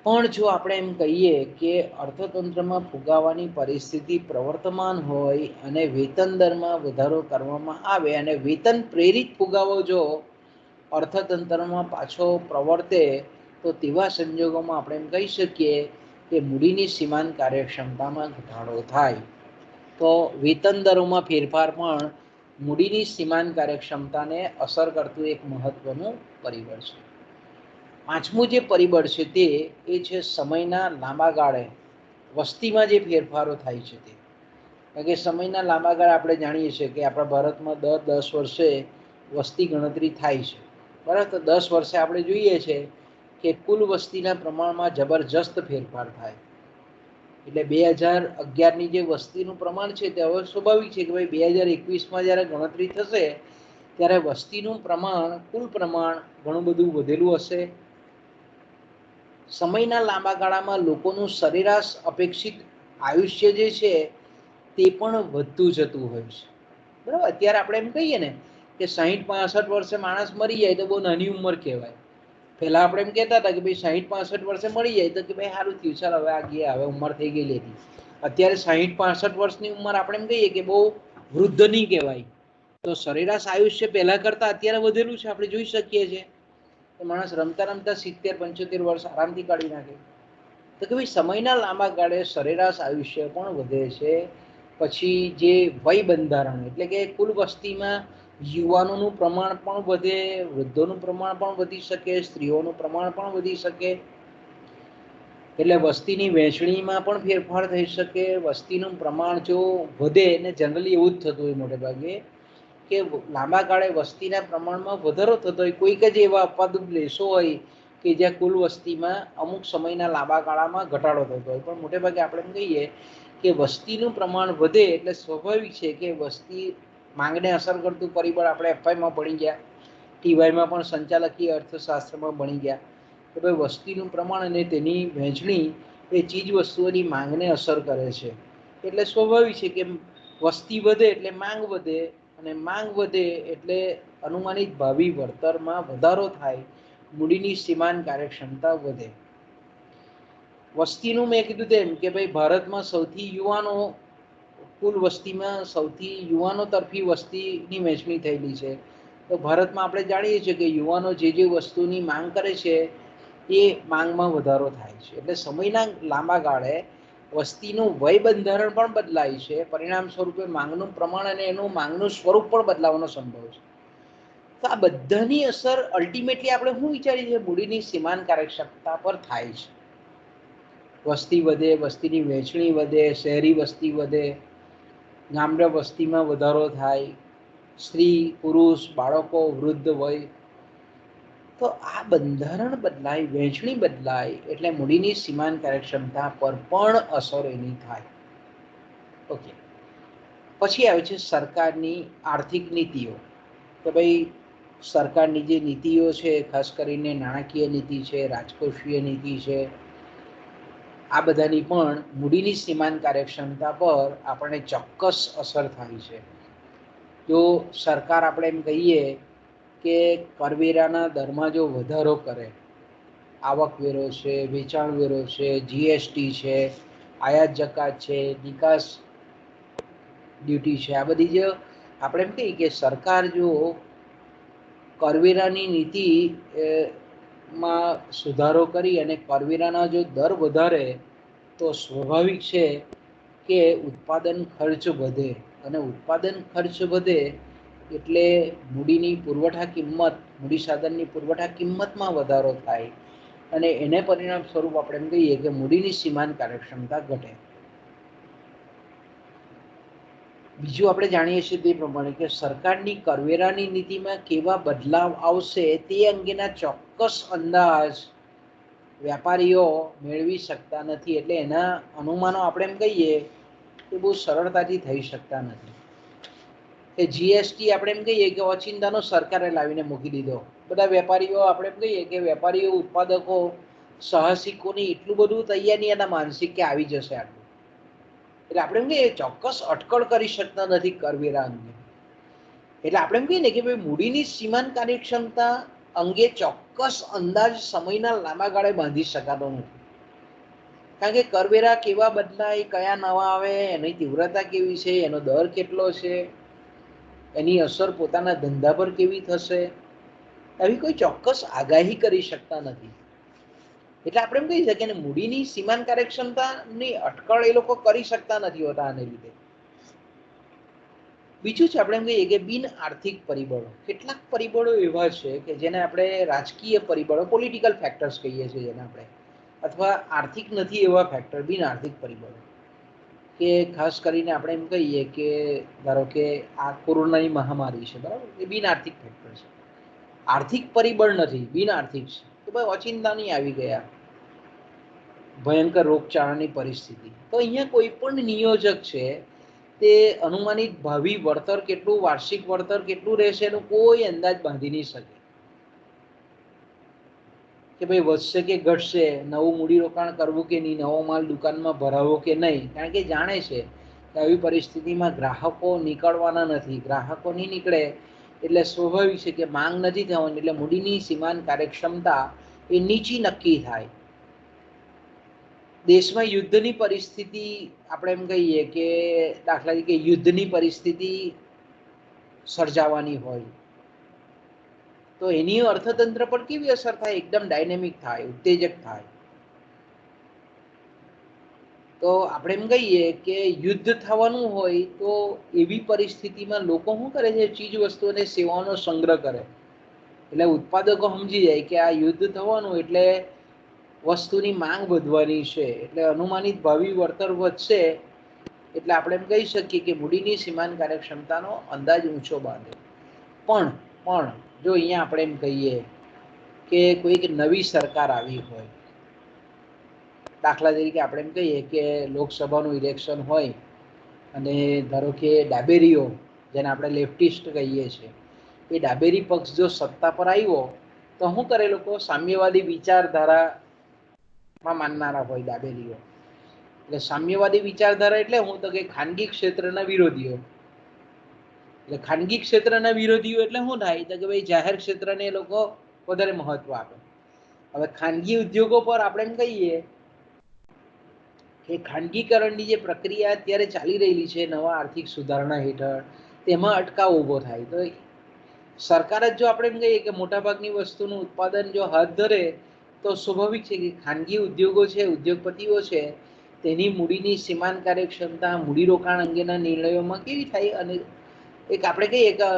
પણ જો આપણે એમ કહીએ કે અર્થતંત્રમાં ફુગાવાની પરિસ્થિતિ પ્રવર્તમાન હોય અને વેતન દરમાં વધારો કરવામાં આવે અને વેતન પ્રેરિત ફુગાવો જો અર્થતંત્રમાં પાછો પ્રવર્તે તો તેવા સંજોગોમાં આપણે એમ કહી શકીએ કે મૂડીની સીમાંત કાર્યક્ષમતામાં ઘટાડો થાય. તો વેતન દરોમાં ફેરફાર પણ મૂડીની સીમાંત કાર્યક્ષમતાને અસર કરતું એક મહત્વનું પરિબળ છે. પાંચમું જે પરિબળ છે તે એ છે સમયના લાંબા ગાળે વસ્તીમાં જે ફેરફારો થાય છે તે. કારણ કે સમયના લાંબા ગાળે આપણે જાણીએ છીએ કે આપણા ભારતમાં દર 10 વર્ષે વસ્તી ગણતરી થાય છે, બરાબર. તો 10 વર્ષે આપણે જોઈએ છે કે કુલ વસ્તીના પ્રમાણમાં જબરજસ્ત ફેરફાર થાય. એટલે 2011ની જે વસ્તીનું પ્રમાણ છે તે હવે સ્વાભાવિક છે કે ભાઈ 2021માં જ્યારે ગણતરી થશે ત્યારે વસ્તીનું પ્રમાણ, કુલ પ્રમાણ ઘણું બધું વધેલું હશે. સમયના લાંબા ગાળામાં લોકોનું સરેરાશ અપેક્ષિત આયુષ્ય જે છે તે પણ વધતું જતું હોય છે, બરાબર. અત્યારે આપણે એમ કહીએ ને કે 60-65 વર્ષે માણસ મરી જાય તો બહુ નાની ઉંમર કહેવાય. પહેલા આપણે એમ કહેતા હતા કે ભાઈ 60-65 વર્ષે મળી જાય તો કે ભાઈ સારું થયું, ચાલ હવે આ ગયા, હવે ઉંમર થઈ ગયેલી હતી. અત્યારે 60-65 વર્ષની ઉંમર આપણે એમ કહીએ કે બહુ વૃદ્ધ નહીં કહેવાય. તો સરેરાશ આયુષ્ય પહેલા કરતા અત્યારે વધેલું છે, આપણે જોઈ શકીએ છીએ. તો માણસ રમતા રમતા 70-75 વર્ષ આરામથી કાઢી નાખે. તો કે ભાઈ સમયના લાંબા ગાળે સરેરાશ આયુષ્ય પણ વધે છે. પછી જે વય બંધારણ એટલે કે કુલ વસ્તીમાં યુવાનોનું પ્રમાણ પણ વધે, વૃદ્ધોનું પ્રમાણ પણ વધી શકે, સ્ત્રીઓનું પ્રમાણ પણ વધી શકે. એટલે વસ્તીની વહેંચણીમાં પણ ફેરફાર થઈ શકે. વસ્તીનું પ્રમાણ જો વધે, ને જનરલી એવું જ થતું હોય મોટે ભાગે કે લાંબા ગાળે વસ્તીના પ્રમાણમાં વધારો થતો હોય. કોઈક જ એવા અપવાદરૂપ દેશો હોય કે જ્યાં કુલ વસ્તીમાં અમુક સમયના લાંબા ગાળામાં ઘટાડો થતો હોય. પણ મોટે ભાગે આપણે એમ કહીએ કે વસ્તીનું પ્રમાણ વધે એટલે સ્વાભાવિક છે કે વસ્તી માંગને અસર કરતું પરિબળ આપણે એફઆઈમાં ભણી ગયા, ટીવાયમાં પણ સંચાલકીય અર્થશાસ્ત્રમાં ભણી ગયા કે ભાઈ વસ્તીનું પ્રમાણ અને તેની વહેંચણી એ ચીજ વસ્તુઓની માંગને અસર કરે છે. એટલે સ્વાભાવિક છે કે વસ્તી વધે એટલે માંગ વધે, અને માંગ વધે એટલે અનુમાનિત ભાવિ વળતરમાં વધારો થાય, મૂડીની સીમાંત કાર્યક્ષમતા વધે. વસ્તીનું મેં કીધું તેમ કે ભાઈ ભારતમાં સૌથી યુવાનો, કુલ વસ્તીમાં સૌથી યુવાનો તરફી વસ્તીની વહેંચણી થયેલી છે. તો ભારતમાં આપણે જાણીએ છીએ કે યુવાનો જે વસ્તુની માંગ કરે છે એ માંગમાં વધારો થાય છે. એટલે સમયના લાંબા ગાળે વસ્તીનું વય બંધારણ પણ બદલાય છે. પરિણામ સ્વરૂપે માંગનું પ્રમાણ અને એનું માંગનું સ્વરૂપ પણ બદલાવાનો સંભવ છે. તો આ બધાની અસર અલ્ટિમેટલી આપણે શું વિચારીએ છીએ, મૂડીની સીમાંત કાર્યક્ષમતા પર થાય છે. વસ્તી વધે, વસ્તીની વહેંચણી વધે, શહેરી વસ્તી વધે, ગામડા વસ્તીમાં વધારો થાય, સ્ત્રી પુરુષ બાળકો વૃદ્ધ વય, તો આ બંધારણ બદલાય, વહેંચણી બદલાય એટલે મૂડીની સીમાંત કાર્યક્ષમતા પર પણ અસર એની થાય. ઓકે, પછી આવે છે સરકારની આર્થિક નીતિઓ. કે ભાઈ સરકારની જે નીતિઓ છે, ખાસ કરીને નાણાકીય નીતિ છે, રાજકોષીય નીતિ છે, આ બધાની પણ મૂડીની સીમાંત કાર્યક્ષમતા પર આપણને ચોક્કસ અસર થાય છે. જો સરકાર આપણે એમ કહીએ કે કરવેરાના દરમાં જો વધારો કરે, આવકવેરો છે, વેચાણ વેરો છે, જીએસટી છે, આયાત જકાત છે, નિકાસ ડ્યુટી છે, આ બધી જે આપણે એમ કહીએ કે સરકાર જો કરવેરાની નીતિ માં સુધારો કરી અને કરવેરાના જો દર વધારે તો સ્વાભાવિક છે કે ઉત્પાદન ખર્ચ વધે, અને ઉત્પાદન ખર્ચ વધે એટલે મૂડીની પુરવઠા કિંમત, મૂડી સાધનની પુરવઠા કિંમતમાં વધારો થાય, અને એને પરિણામ સ્વરૂપ આપણે એમ કહીએ કે મૂડીની સીમાંત કાર્યક્ષમતા ઘટે. બીજું આપણે જાણીએ છીએ તે પ્રમાણે કે સરકારની કરવેરાની નીતિમાં કેવા બદલાવ આવશે તે અંગેના ચોક્કસ અંદાજ વેપારીઓ મેળવી શકતા નથી. એટલે એના અનુમાનો આપણે એમ કહીએ કે બહુ સરળતાથી થઈ શકતા નથી. કે જીએસટી આપણે એમ કહીએ કે ઓચિંતાનો સરકારે લાવીને મૂકી દીધો. બધા વેપારીઓ આપણે એમ કહીએ કે વેપારીઓ, ઉત્પાદકો, સાહસિકોની એટલું બધું તૈયારી અને માનસિક કે આવી જશે આટલું, એટલે આપણે એમ કહીએ ચોક્કસ અટકળ કરી શકતા નથી કરવેરા અંગે. એટલે આપણે એમ કહીએ ને કે ભાઈ મૂડીની સીમાંત કાર્યક્ષમતા અંગે ચોક્કસ અંદાજ સમયના લાંબા ગાળે બાંધી શકાતો નથી. કારણ કે કરવેરા કેવા બદલાય, કયા નવા આવે, એની તીવ્રતા કેવી છે, એનો દર કેટલો છે, એની અસર પોતાના ધંધા પર કેવી થશે, એવી કોઈ ચોક્કસ આગાહી કરી શકતા નથી. એટલે આપણે એમ કહી શકીએ કે મૂડીની સીમાંત કાર્યક્ષમતાની અટકળ એ લોકો કરી શકતા નથી હોતા આને લીધે. બીજું છે આપણે એમ કહીએ કે બિન આર્થિક પરિબળો. કેટલાક પરિબળો એવા છે કે જેને આપણે રાજકીય પરિબળો, પોલિટિકલ ફેક્ટર્સ કહીએ છીએ જેને આપણે, અથવા આર્થિક નથી એવા ફેક્ટર, બિન આર્થિક પરિબળો. કે ખાસ કરીને આપણે એમ કહીએ કે ધારો કે આ કોરોનાની મહામારી છે, બરાબર, એ બિન આર્થિક ફેક્ટર છે, આર્થિક પરિબળ નથી, બિન આર્થિક છે. તો ભાઈ ઓચિંતાની આવી ગયા ભયંકર રોગચાળાની પરિસ્થિતિ, તો અહીંયા કોઈ પણ નિયોજક છે તે અનુમાનિત ભાવિ વળતર કેટલું, વાર્ષિક વળતર કેટલું રહેશે એનું કોઈ અંદાજ બાંધી નહીં શકે કે ભાઈ વધશે કે ઘટશે, નવું મૂડીરોકાણ કરવું કે નહીં, નવો માલ દુકાનમાં ભરાવો કે નહીં. કારણ કે જાણે છે કે આવી પરિસ્થિતિમાં ગ્રાહકો નીકળવાના નથી. ગ્રાહકો નહીં નીકળે એટલે સ્વાભાવિક છે કે માંગ નથી થવાની, એટલે મૂડીની સીમાંત કાર્યક્ષમતા એ નીચી નક્કી થાય. દેશમાં યુદ્ધની પરિસ્થિતિ આપણે એમ કહીએ કે દાખલા તરીકે યુદ્ધની પરિસ્થિતિ સર્જાવાની હોય તો એની અર્થતંત્ર પર કેવી અસર થાય? એકદમ ડાયનેમિક થાય, ઉત્તેજક થાય. તો આપણે એમ કહીએ કે યુદ્ધ થવાનું હોય તો એવી પરિસ્થિતિમાં લોકો શું કરે છે? ચીજ વસ્તુ અને સેવાઓનો સંગ્રહ કરે. એટલે ઉત્પાદકો સમજી જાય કે આ યુદ્ધ થવાનું એટલે વસ્તુની માંગ વધવાની છે, એટલે અનુમાનિત ભાવિ વળતર વધશે, એટલે આપણે એમ કહી શકીએ કે મૂડીની સીમાંત કાર્યક્ષમતાનો અંદાજ ઊંચો બાંધે. પણ જો અહીંયા આપણે એમ કહીએ કે કોઈક નવી સરકાર આવી હોય, દાખલા તરીકે આપણે એમ કહીએ કે લોકસભાનું ઇલેક્શન હોય અને ધારો કે ડાબેરીઓ, જેને આપણે લેફ્ટિસ્ટ કહીએ છીએ, એ ડાબેરી પક્ષ જો સત્તા પર આવ્યો તો શું કરે? લોકો સામ્યવાદી વિચારધારામાં માનનારા હોય ડાબેરીઓ. એટલે સામ્યવાદી વિચારધારા એટલે હું તો કે ખાનગી ક્ષેત્રના વિરોધીઓ. એટલે ખાનગી ક્ષેત્રના વિરોધીઓ એટલે શું થાય? તો કે ભાઈ જાહેર ક્ષેત્રને એ લોકો વધારે મહત્વ આપે. હવે ખાનગી ઉદ્યોગો પર આપણે એમ કહીએ કે ખાનગીકરણની જે પ્રક્રિયા અત્યારે ચાલી રહેલી છે નવા આર્થિક સુધારણા હેઠળ, તેમાં અટકાવ ઊભો થાય. તો સરકાર જ જો આપણે એમ કહીએ કે મોટાભાગની વસ્તુનું ઉત્પાદન જો હાથ ધરે તો સ્વાભાવિક છે કે ખાનગી ઉદ્યોગો છે, ઉદ્યોગપતિઓ છે, તેની મૂડીની સીમાંત કાર્યક્ષમતા, મૂડીરોકાણ અંગેના નિર્ણયોમાં કેવી થાય? અને એક આપણે કહીએ કે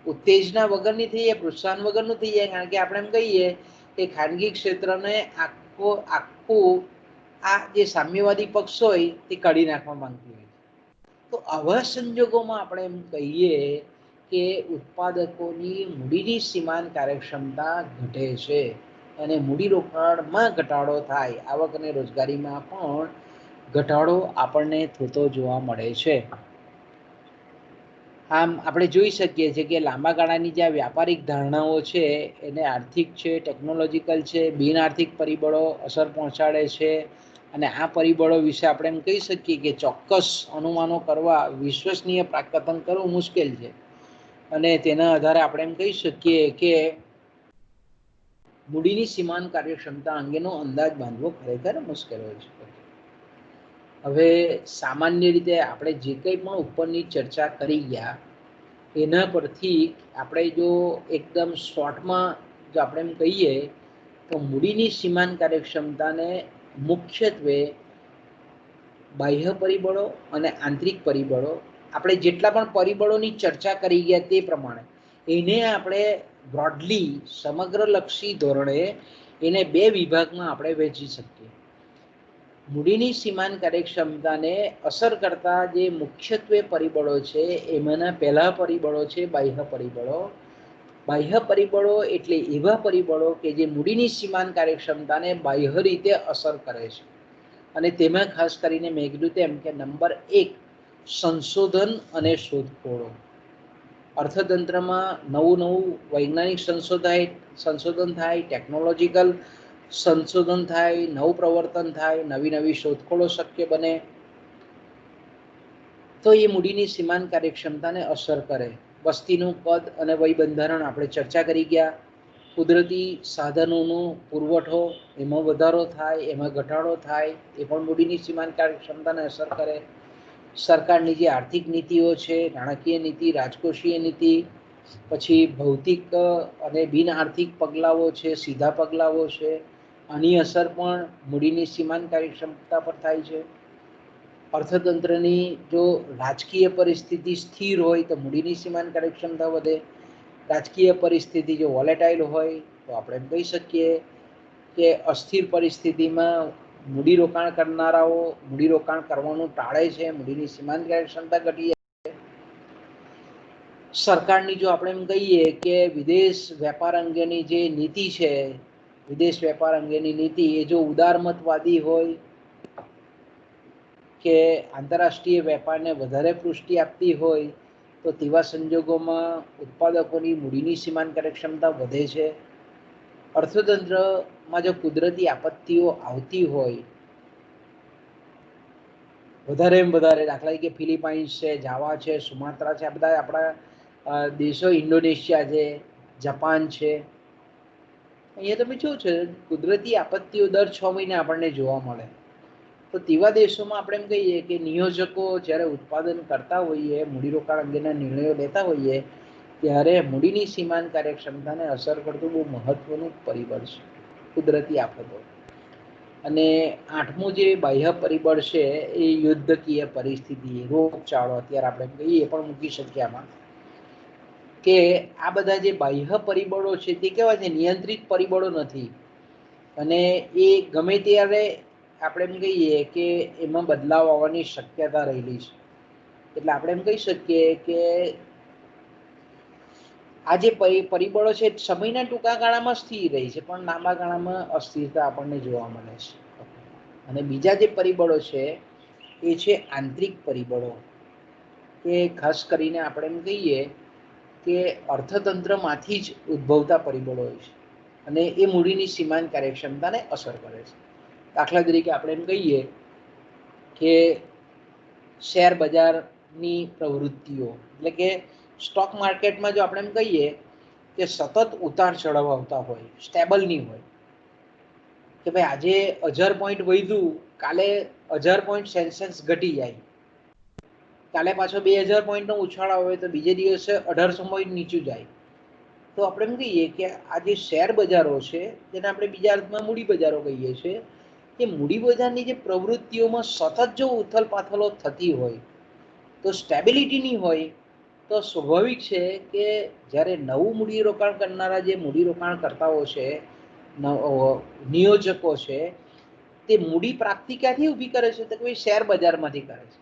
ઉત્તેજના વગરની થઈ જાય, પ્રોત્સાહન વગરનું થઈ જાય. કારણ કે આપણે એમ કહીએ કે ખાનગી ક્ષેત્રને આખું આ જે સામ્યવાદી પક્ષ હોય તે કાઢી નાખવા માંગતી હોય. તો આવા સંજોગોમાં આપણે એમ કહીએ કે ઉત્પાદકોની મૂડીની સીમાંત કાર્યક્ષમતા ઘટે છે અને મૂડીરોકાણમાં ઘટાડો થાય, આવક અને રોજગારીમાં પણ ઘટાડો આપણને થતો જોવા મળે છે. આમ આપણે જોઈ શકીએ છીએ કે લાંબા ગાળાની જે વ્યાપારિક ધારણાઓ છે એને આર્થિક છે, ટેકનોલોજીકલ છે, બિન આર્થિક પરિબળો અસર પહોંચાડે છે. અને આ પરિબળો વિશે આપણે એમ કહી શકીએ કે ચોક્કસ અનુમાનો કરવા, વિશ્વસનીય પ્રાકથન કરવું મુશ્કેલ છે. અને તેના આધારે આપણે એમ કહી શકીએ કે મૂડીની સીમાંત કાર્યક્ષમતા અંગેનો અંદાજ બાંધવો ખરેખર મુશ્કેલ હોય છે. હવે સામાન્ય રીતે આપણે જે કંઈ પણ ઉપરની ચર્ચા કરી ગયા એના પરથી આપણે જો એકદમ શોર્ટમાં જો આપણે એમ કહીએ તો મૂડીની સીમાંત કાર્યક્ષમતાને મુખ્યત્વે બાહ્ય પરિબળો અને આંતરિક પરિબળો, આપણે જેટલા પણ પરિબળોની ચર્ચા કરી ગયા તે પ્રમાણે એને આપણે બ્રોડલી સમગ્રલક્ષી ધોરણે એને બે વિભાગમાં આપણે વહેંચી શકીએ. મૂડીની સીમાંત કાર્યક્ષમતાને અસર કરતા જે મુખ્યત્વે પરિબળો છે એમાંના પહેલા પરિબળો છે બાહ્ય પરિબળો. બાહ્ય પરિબળો એટલે એવા પરિબળો કે જે મૂડીની સીમાંત કાર્યક્ષમતાને બાહ્ય રીતે અસર કરે છે. અને તેમાં ખાસ કરીને મેં કીધું તેમ કે નંબર 1 સંશોધન અને શોધખોળો. અર્થતંત્રમાં નવું વૈજ્ઞાનિક સંશોધન થાય, ટેકનોલોજીકલ સંશોધન થાય, નવું પ્રવર્તન થાય, નવી શોધખોળો શક્ય બને, તો એ મૂડીની સીમાંત કાર્યક્ષમતાને અસર કરે. વસ્તીનું કદ અને વય બંધારણ આપણે ચર્ચા કરી ગયા. કુદરતી સાધનોનો પુરવઠો, એમાં વધારો થાય, એમાં ઘટાડો થાય, એ પણ મૂડીની સીમાંત કાર્યક્ષમતાને અસર કરે. સરકારની જે આર્થિક નીતિઓ છે, નાણાકીય નીતિ, રાજકોષીય નીતિ, પછી ભૌતિક અને બિન આર્થિક પગલાઓ છે, સીધા પગલાઓ છે, આની અસર પણ મૂડીની સીમાંત કાર્યક્ષમતા પર થાય છે. અર્થતંત્રની જો રાજકીય પરિસ્થિતિ સ્થિર હોય તો મૂડીની સીમાંત કાર્યક્ષમતા વધે. રાજકીય પરિસ્થિતિ જો વોલેટાઇલ હોય તો આપણે એમ કહી શકીએ કે અસ્થિર પરિસ્થિતિમાં મૂડીરોકાણ કરનારાઓ મૂડીરોકાણ કરવાનું ટાળે છે, મૂડીની સીમાંત કાર્યક્ષમતા ઘટી જાય છે. સરકારની જો આપણે એમ કહીએ કે વિદેશ વેપાર અંગેની જે નીતિ છે, વિદેશ વેપાર અંગેની નીતિ એ જો ઉદારમતવાદી હોય કે આંતરરાષ્ટ્રીય વેપારને વધારે પુષ્ટિ આપતી હોય તો તેવા સંજોગોમાં ઉત્પાદકોની મૂડીની સીમાંત કાર્યક્ષમતા વધે છે. અર્થતંત્રમાં જો કુદરતી આપત્તિઓ આવતી હોય વધારે, દાખલા તરીકે ફિલિપાઇન્સ છે, જાવા છે, સુમાત્રા છે, આ બધા આપણા દેશો, ઇન્ડોનેશિયા છે, જાપાન છે, અહીંયા તમે જો છે કુદરતી આપત્તિઓ દર 6 મહિને આપણને જોવા મળે, તો તેવા દેશોમાં આપણે એમ કહીએ કે નિયોજકો જ્યારે ઉત્પાદન કરતા હોઈએ, મૂડીરોકાણ અંગેના નિર્ણયો લેતા હોઈએ, ત્યારે મૂડીની સીમાંત કાર્યક્ષમતાને અસર કરતું બહુ મહત્વનું પરિબળ છે કુદરતી આફતો. અને આઠમું જે બાહ્ય પરિબળ છે એ યુદ્ધકીય પરિસ્થિતિ, રોગચાળો અત્યારે આપણે કહીએ એ પણ મૂકી શકીએ આમાં, કે આ બધા જે બાહ્ય પરિબળો છે તે કેવા છે, નિયંત્રિત પરિબળો નથી, અને એ ગમે ત્યારે આપણે એમ કહીએ કે એમાં બદલાવ આવવાની શક્યતા રહેલી છે. એટલે આપણે એમ કહી શકીએ કે આ જે પરિબળો છે સમયના ટૂંકા ગાળામાં સ્થિર રહી છે, પણ લાંબા ગાળામાં અસ્થિરતા આપણને જોવા મળે છે. અને બીજા જે પરિબળો છે એ છે આંતરિક પરિબળો, કે ખાસ કરીને આપણે એમ કહીએ કે અર્થતંત્રમાંથી જ ઉદ્ભવતા પરિબળો હોય છે, અને એ મૂડીની સીમાંત કાર્યક્ષમતાને અસર કરે છે. દાખલા તરીકે આપણે એમ કહીએ કે શેર બજારની પ્રવૃત્તિઓ, એટલે કે સ્ટોક માર્કેટમાં જો આપણે એમ કહીએ કે સતત ઉતાર ચઢાવ આવતા હોય, સ્ટેબલ નહીં હોય, કે ભાઈ આજે 1000 પોઈન્ટ વધ્યું, કાલે 1000 પોઈન્ટ સેન્સેક્સ ઘટી જાય, કાલે પાછો 2000 પોઈન્ટનો ઉછાળો આવે તો બીજે દિવસે 1800 પોઈન્ટ નીચું જાય, તો આપણે એમ કહીએ કે આ જે શેર બજારો છે જેને આપણે બીજા અર્થમાં મૂડી બજારો કહીએ છીએ, કે મૂડી બજારની જે પ્રવૃત્તિઓમાં સતત જો ઉથલ પાથલો થતી હોય, તો સ્ટેબિલિટી નહીં હોય, તો સ્વાભાવિક છે કે જ્યારે નવું મૂડીરોકાણ કરનારા જે મૂડીરોકાણકર્તાઓ છે, નિયોજકો છે, તે મૂડી પ્રાપ્તિ ક્યાંથી ઊભી કરે છે, તો કોઈ શેર બજારમાંથી કરે છે.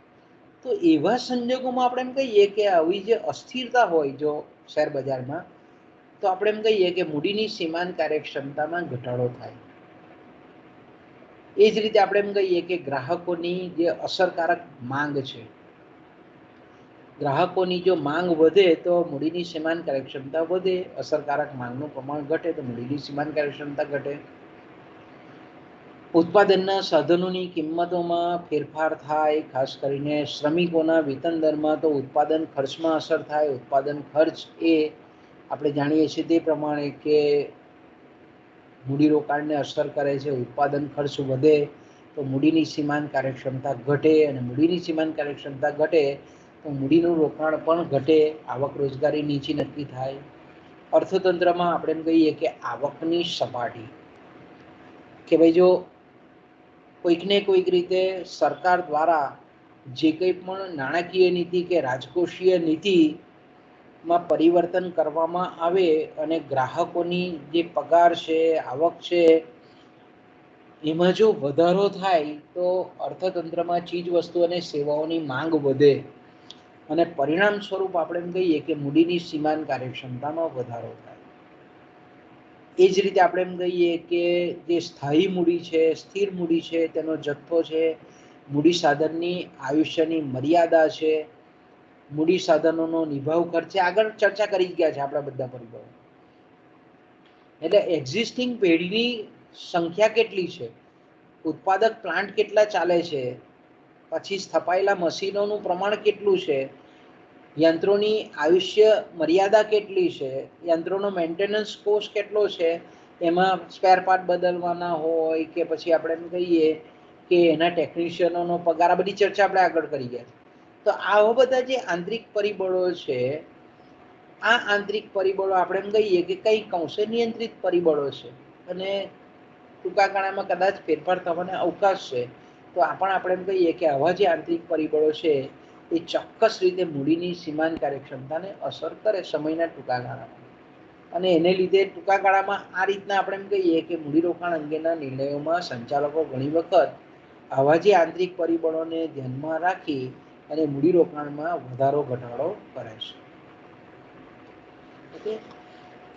તો એવા સંજોગોમાં આપણે એમ કહીએ કે આવી જે અસ્થિરતા હોય જો શેર બજારમાં, તો આપણે એમ કહીએ કે મૂડીની સીમાંત કાર્યક્ષમતામાં ઘટાડો થાય. એ જ રીતે આપણે એમ કહીએ કે ગ્રાહકોની જે અસરકારક માંગ છે, ગ્રાહકોની જો માંગ વધે તો મૂડીની સીમાંત કાર્યક્ષમતા વધે, અસરકારક માંગનું પ્રમાણ ઘટે તો મૂડીની સીમાંત કાર્યક્ષમતા ઘટે. ઉત્પાદનના સાધનોની કિંમતોમાં ફેરફાર થાય, ખાસ કરીને શ્રમિકોના વેતન દરમાં, તો ઉત્પાદન ખર્ચમાં અસર થાય. ઉત્પાદન ખર્ચ એ આપણે જાણીએ છીએ તે પ્રમાણે કે મૂડીરોકાણને અસર કરે છે. ઉત્પાદન ખર્ચ વધે તો મૂડીની સીમાંત કાર્યક્ષમતા ઘટે, અને મૂડીની સીમાંત કાર્યક્ષમતા ઘટે તો મૂડીનું રોકાણ પણ ઘટે, આવક રોજગારી નીચી નક્કી થાય. અર્થતંત્રમાં આપણે એમ કહીએ કે આવકની સપાટી, કે ભાઈ જો કોઈકને કોઈક રીતે સરકાર દ્વારા જે કંઈ પણ નાણાકીય નીતિ કે રાજકોષીય નીતિમાં પરિવર્તન કરવામાં આવે અને ગ્રાહકોની જે પગાર છે, આવક છે, એમાં જો વધારો થાય તો અર્થતંત્રમાં ચીજ વસ્તુ અને સેવાઓની માંગ વધે, અને પરિણામ સ્વરૂપ આપણે એમ કહીએ કે મૂડીની સીમાંત કાર્યક્ષમતામાં વધારો થાય. એ જ રીતે આપણે એમ કહીએ કે જે સ્થાયી મૂડી છે, સ્થિર મૂડી છે, તેનો જથ્થો છે, મૂડી સાધનની આયુષ્યની મર્યાદા છે, મૂડી સાધનોનો નિભાવ ખર્ચ, આગળ ચર્ચા કરી ગયા છે આપણા બધા પરિબળો. એટલે એક્ઝિસ્ટિંગ પેઢીની સંખ્યા કેટલી છે, ઉત્પાદક પ્લાન્ટ કેટલા ચાલે છે, પછી સ્થપાયેલા મશીનોનું પ્રમાણ કેટલું છે, યંત્રોની આયુષ્ય મર્યાદા કેટલી છે, યંત્રોનો મેન્ટેનન્સ કોસ્ટ કેટલો છે, એમાં સ્પેર પાર્ટ બદલવાના હોય કે પછી આપણે એમ કહીએ કે એના ટેકનિશિયનોનો પગાર, આ બધી ચર્ચા આપણે આગળ કરી ગયા. તો આવા બધા જે આંતરિક પરિબળો છે, આ આંતરિક પરિબળો આપણે એમ કહીએ કે કંઈક અંશે નિયંત્રિત પરિબળો છે, અને ટૂંકા ગાળામાં કદાચ ફેરફાર થવાને અવકાશ છે. તો આ પણ આપણે એમ કહીએ કે આવા જે આંતરિક પરિબળો છે એ ચોક્કસ રીતે મૂડીની સીમાંત કાર્યક્ષમતાને અસર કરે સમયના ટૂંકા ગાળામાં, અને એને લીધે ટૂંકા ગાળામાં આ રીતના આપણે એમ કહીએ કે મૂડીરોકાણ અંગેના નિર્ણયોમાં સંચાલકો ઘણી વખત આવા જે આંતરિક પરિબળોને ધ્યાનમાં રાખી અને મૂડીરોકાણમાં વધારો ઘટાડો કરે છે. ઓકે,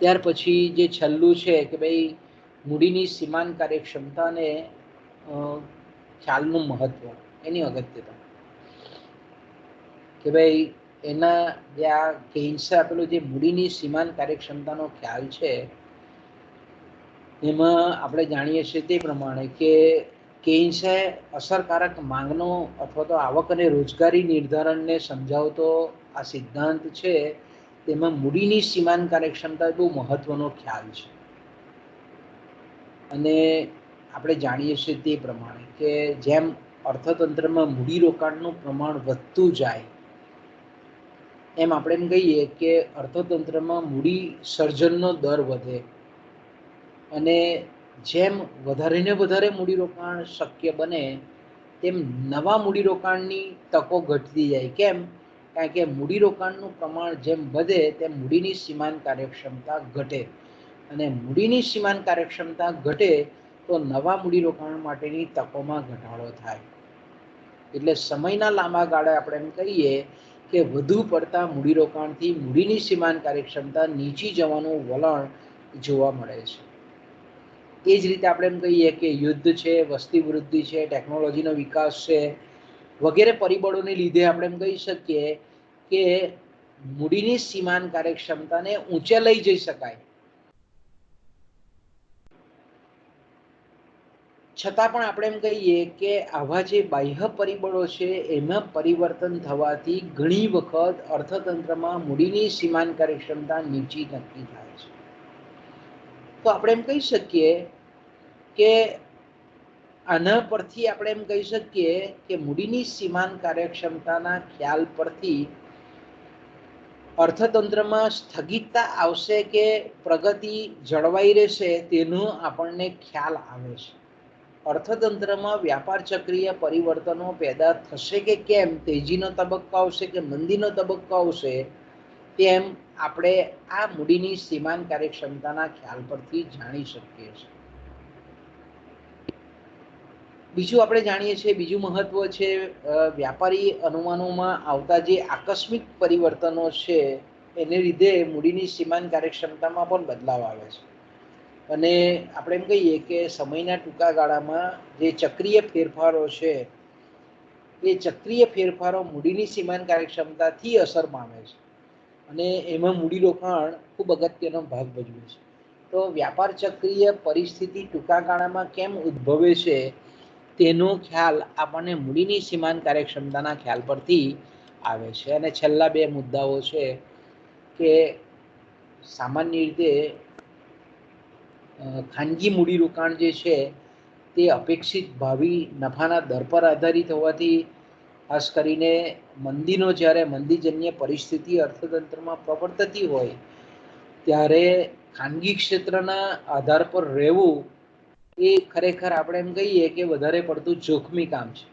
ત્યાર પછી જે છેલ્લું છે કે ભાઈ મૂડીની સીમાંત કાર્યક્ષમતાને ખ્યાલનું મહત્વ, એની અગત્યતા, કે ભાઈ એના જે આ કેન્સે આપેલું જે મૂડીની સીમાંત કાર્યક્ષમતાનો ખ્યાલ છે, એમાં આપણે જાણીએ છીએ તે પ્રમાણે કે કેન્સે અસરકારક માંગનો અથવા તો આવક અને રોજગારી નિર્ધારણને સમજાવતો આ સિદ્ધાંત છે, તેમાં મૂડીની સીમાંત કાર્યક્ષમતા બહુ મહત્વનો ખ્યાલ છે. અને આપણે જાણીએ છીએ તે પ્રમાણે કે જેમ અર્થતંત્રમાં મૂડીરોકાણનું પ્રમાણ વધતું જાય એમ આપણે એમ કહીએ કે અર્થતંત્રમાં મૂડી સર્જનનો દર વધે અને જેમ વધારે ને વધારે મૂડીરોકાણ શક્ય બને તેમ નવા મૂડીરોકાણની તકો ઘટતી જાય. કેમ? કારણ કે મૂડીરોકાણનું પ્રમાણ જેમ વધે તેમ મૂડીની સીમાંત કાર્યક્ષમતા ઘટે અને મૂડીની સીમાંત કાર્યક્ષમતા ઘટે તો નવા મૂડીરોકાણ માટેની તકોમાં ઘટાડો થાય. એટલે સમયના લાંબા ગાળે આપણે એમ કહીએ કે વધુ પડતા મૂડીરોકાણથી મૂડીની સીમાંત કાર્યક્ષમતા નીચી જવાનું વલણ જોવા મળે છે. એ જ રીતે આપણે એમ કહીએ કે યુદ્ધ છે, વસ્તી વૃદ્ધિ છે, ટેકનોલોજીનો વિકાસ છે વગેરે પરિબળોને લીધે આપણે એમ કહી શકીએ કે મૂડીની સીમાંત કાર્યક્ષમતાને ઊંચે લઈ જઈ શકાય, છતાં પણ આપણે એમ કહીએ કે આવા જે બાહ્ય પરિબળો છે એમાં પરિવર્તન થવાથી ઘણી વખત અર્થતંત્રમાં મૂડીની સીમાંત કાર્યક્ષમતા નીચી નક્કી થાય છે. તો આપણે એમ કહી શકીએ કે આના પરથી આપણે એમ કહી શકીએ કે મૂડીની સીમાંત કાર્યક્ષમતાના ખ્યાલ પરથી અર્થતંત્રમાં સ્થગિતતા આવશે કે પ્રગતિ જળવાઈ રહેશે તેનો આપણને ખ્યાલ આવે છે. અર્થતંત્રમાં વ્યાપાર ચક્રીય પરિવર્તનો પેદા થશે કે કેમ, તેજીનો તબક્કો આવશે કે મંદીનો તબક્કો આવશે, તેમ આપણે આ મૂડીની સીમાંત કાર્યક્ષમતાના ખ્યાલ પરથી જાણી શકીએ છીએ. બીજું આપણે જાણીએ છીએ, બીજું મહત્વ છે વ્યાપારી અનુમાનોમાં આવતા જે આકસ્મિક પરિવર્તનો છે એને લીધે મૂડીની સીમાંત કાર્યક્ષમતામાં પણ બદલાવ આવે છે. અને આપણે એમ કહીએ કે સમયના ટૂંકા ગાળામાં જે ચક્રીય ફેરફારો છે એ ચક્રીય ફેરફારો મૂડીની સીમાંત કાર્યક્ષમતાથી અસર પામે છે અને એમાં મૂડીરોકાણ ખૂબ અગત્યનો ભાગ ભજવે છે. તો વ્યાપાર ચક્રીય પરિસ્થિતિ ટૂંકા ગાળામાં કેમ ઉદ્ભવે છે તેનો ખ્યાલ આપણને મૂડીની સીમાંત કાર્યક્ષમતાના ખ્યાલ પરથી આવે છે. અને છેલ્લા બે મુદ્દાઓ છે કે સામાન્ય રીતે ખાનગી મૂડીરોકાણ જે છે તે અપેક્ષિત ભાવિ નફાના દર પર આધારિત હોવાથી ખાસ કરીને મંદીનો જ્યારે મંદીજન્ય પરિસ્થિતિ અર્થતંત્રમાં પ્રવર્તતી હોય ત્યારે ખાનગી ક્ષેત્રના આધાર પર રહેવું એ ખરેખર આપણે એમ કહીએ કે વધારે પડતું જોખમી કામ છે.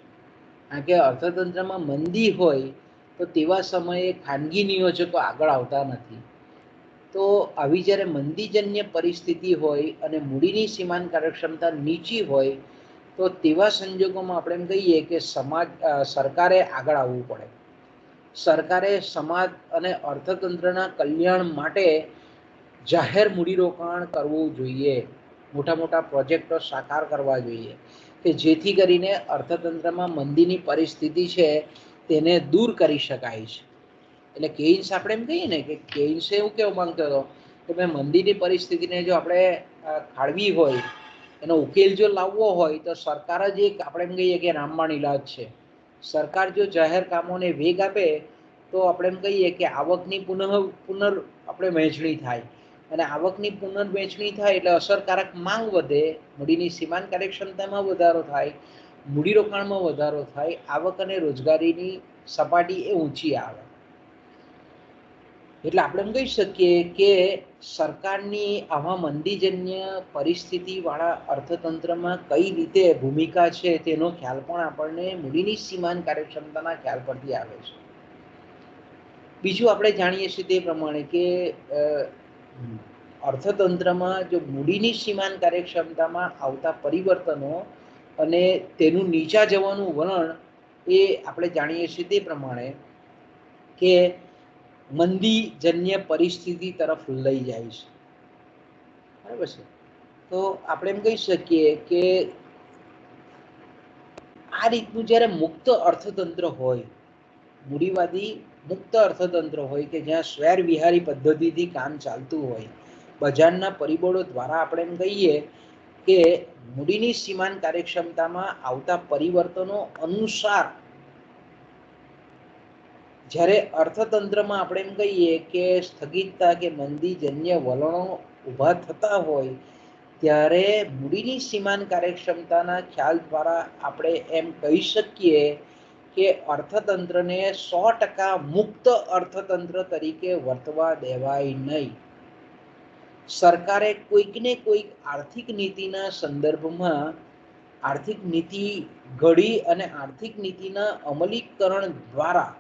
કારણ કે અર્થતંત્રમાં મંદી હોય તો તેવા સમયે ખાનગી નિયોજકો આગળ આવતા નથી. તો આવી જ્યારે મંદીજન્ય પરિસ્થિતિ હોય અને મૂડીની સીમાંત કાર્યક્ષમતા નીચી હોય તો તેવા સંજોગોમાં આપણે એમ કહીએ કે સરકારે આગળ આવવું પડે. સરકારે સમાજ અને અર્થતંત્રના કલ્યાણ માટે જાહેર મૂડીરોકાણ કરવું જોઈએ, મોટા મોટા પ્રોજેક્ટો સાકાર કરવા જોઈએ કે જેથી કરીને અર્થતંત્રમાં મંદીની પરિસ્થિતિ છે તેને દૂર કરી શકાય છે. એટલે કેઇન્સ આપણે એમ કહીએ ને કે કેઇન્સે એવું કેવું માંગતો હતો કે ભાઈ મંદીની પરિસ્થિતિને જો આપણે ખાળવી હોય, એનો ઉકેલ જો લાવવો હોય તો સરકાર જ એક આપણે એમ કહીએ કે રામબાણ ઈલાજ છે. સરકાર જો જાહેર કામોને વેગ આપે તો આપણે એમ કહીએ કે આવકની પુનર આપણે વહેંચણી થાય અને આવકની પુનર્વહેંચણી થાય એટલે અસરકારક માંગ વધે, મૂડીની સીમાંત કાર્યક્ષમતામાં વધારો થાય, મૂડીરોકાણમાં વધારો થાય, આવક અને રોજગારીની સપાટી એ ઊંચી આવે. એટલે આપણે એમ કહી શકીએ કે સરકારની આવા મંદીજન્ય પરિસ્થિતિવાળા અર્થતંત્રમાં કઈ રીતે ભૂમિકા છે તેનો ખ્યાલ પણ આપણને મૂડીની સીમાંત કાર્યક્ષમતાના ખ્યાલ પરથી આવે છે. બીજું આપણે જાણીએ છીએ તે પ્રમાણે કે અર્થતંત્રમાં જો મૂડીની સીમાંત કાર્યક્ષમતામાં આવતા પરિવર્તનો અને તેનું નીચા જવાનું વલણ એ આપણે જાણીએ છીએ તે પ્રમાણે કે મંદીજન્ય પરિસ્થિતિ તરફ લઈ જાય છે. બરાબર છે. તો આપણે એમ કહી શકીએ કે આ રીતનું જ્યારે મુક્ત અર્થતંત્ર હોય, મૂડીવાદી મુક્ત અર્થતંત્ર હોય કે જ્યાં સ્વેર વિહારી પદ્ધતિથી કામ ચાલતું હોય, બજારના પરિબળો દ્વારા આપણે એમ કહીએ કે મૂડીની સીમાંત કાર્યક્ષમતામાં આવતા પરિવર્તનો અનુસાર જ્યારે અર્થતંત્રમાં આપણે એમ કહીએ કે સ્થગિતતા કે મંદીજન્ય વલણો ઊભા થતા હોય ત્યારે મૂડીની સીમાંત કાર્યક્ષમતાના ખ્યાલ દ્વારા આપણે એમ કહી શકીએ કે અર્થતંત્રને 100% મુક્ત અર્થતંત્ર તરીકે વર્તવા દેવાય નહીં. સરકારે કોઈકને કોઈક આર્થિક નીતિના સંદર્ભમાં આર્થિક નીતિ ઘડી અને આર્થિક નીતિના અમલીકરણ દ્વારા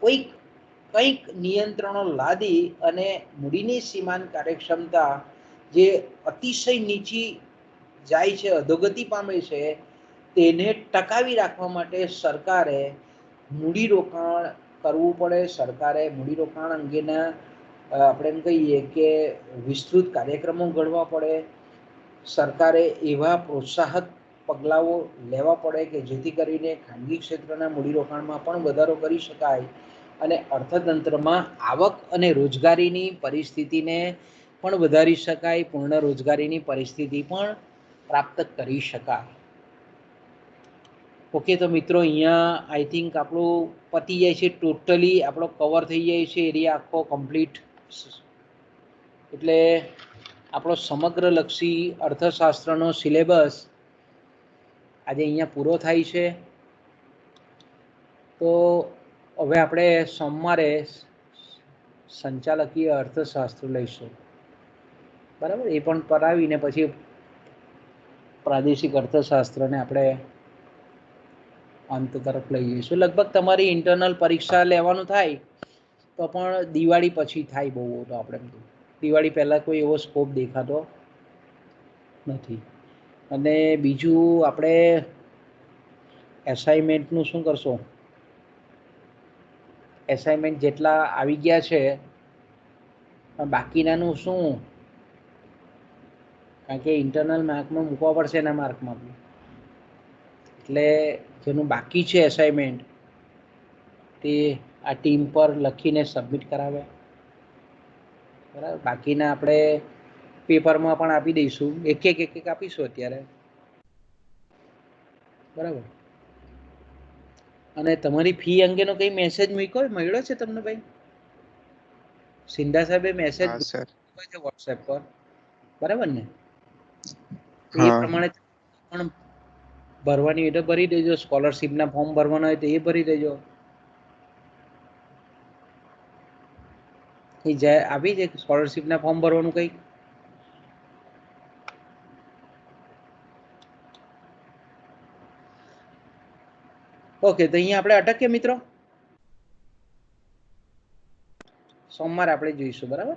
કંઈક નિયંત્રણો લાદી અને મૂડીની સીમાંત કાર્યક્ષમતા જે અતિશય નીચી જાય છે, અધોગતિ પામે છે, તેને ટકાવી રાખવા માટે સરકારે મૂડીરોકાણ કરવું પડે. સરકારે મૂડીરોકાણ અંગેના આપણે એમ કહીએ કે વિસ્તૃત કાર્યક્રમો ઘડવા પડે. સરકારે એવા પ્રોત્સાહક પગલાઓ લેવા પડે કે જેથી કરીને ખાનગી ક્ષેત્રના મૂડીરોકાણમાં પણ વધારો કરી શકાય અને અર્થતંત્રમાં આવક અને રોજગારીની પરિસ્થિતિને પણ વધારી શકાય, પૂર્ણ રોજગારીની પરિસ્થિતિ પણ પ્રાપ્ત કરી શકાય. ઓકે, તો મિત્રો અહીંયા આઈ થિંક આપણું પતી જાય છે, ટોટલી આપણો કવર થઈ જાય છે એરિયા આખો કમ્પ્લીટ. એટલે આપણો સમગ્રલક્ષી અર્થશાસ્ત્રનો સિલેબસ આજે અહીંયા પૂરો થાય છે. તો હવે આપણે સોમવારે સંચાલકીય અર્થશાસ્ત્ર લઈશું, બરાબર. એ પણ પરાવીને પછી પ્રાદેશિક અર્થશાસ્ત્રને આપણે અંત તરફ લઈ જઈશું. લગભગ તમારી ઇન્ટરનલ પરીક્ષા લેવાનું થાય તો પણ દિવાળી પછી થાય. બહુ તો આપણે દિવાળી પહેલાં કોઈ એવો સ્કોપ દેખાતો નથી. અને બીજું આપણે એસાઇનમેન્ટનું શું કરશો? એસાઇનમેન્ટ જેટલા આવી ગયા છે પણ બાકીનાનું શું? કારણ કે ઇન્ટરનલ માર્કમાં મૂકવા પડશે એના માર્કમાં. એટલે જેનું બાકી છે એસાઇનમેન્ટ તે આ ટીમ પર લખીને સબમિટ કરાવે, બરાબર. બાકીના આપણે પેપરમાં પણ આપી દઈશું, એક એક આપીશું અત્યારે, બરાબર. અને તમારી ફી અંગેનો કંઈ મેસેજ મળ્યો છે તમને ભાઈ? સિંધા સાહેબે મેસેજ છે વોટ્સએપ પર, બરાબર ને? એ પ્રમાણે પણ ભરવાની હોય તો ભરી દેજો. સ્કોલરશીપના ફોર્મ ભરવાના હોય તો એ ભરી દેજો. આવી છે સ્કોલરશીપના ફોર્મ ભરવાનું કંઈક? ઓકે, તો અહીંયા આપણે અટકીએ મિત્રો. સોમવારે આપણે જોઈશું, બરાબર.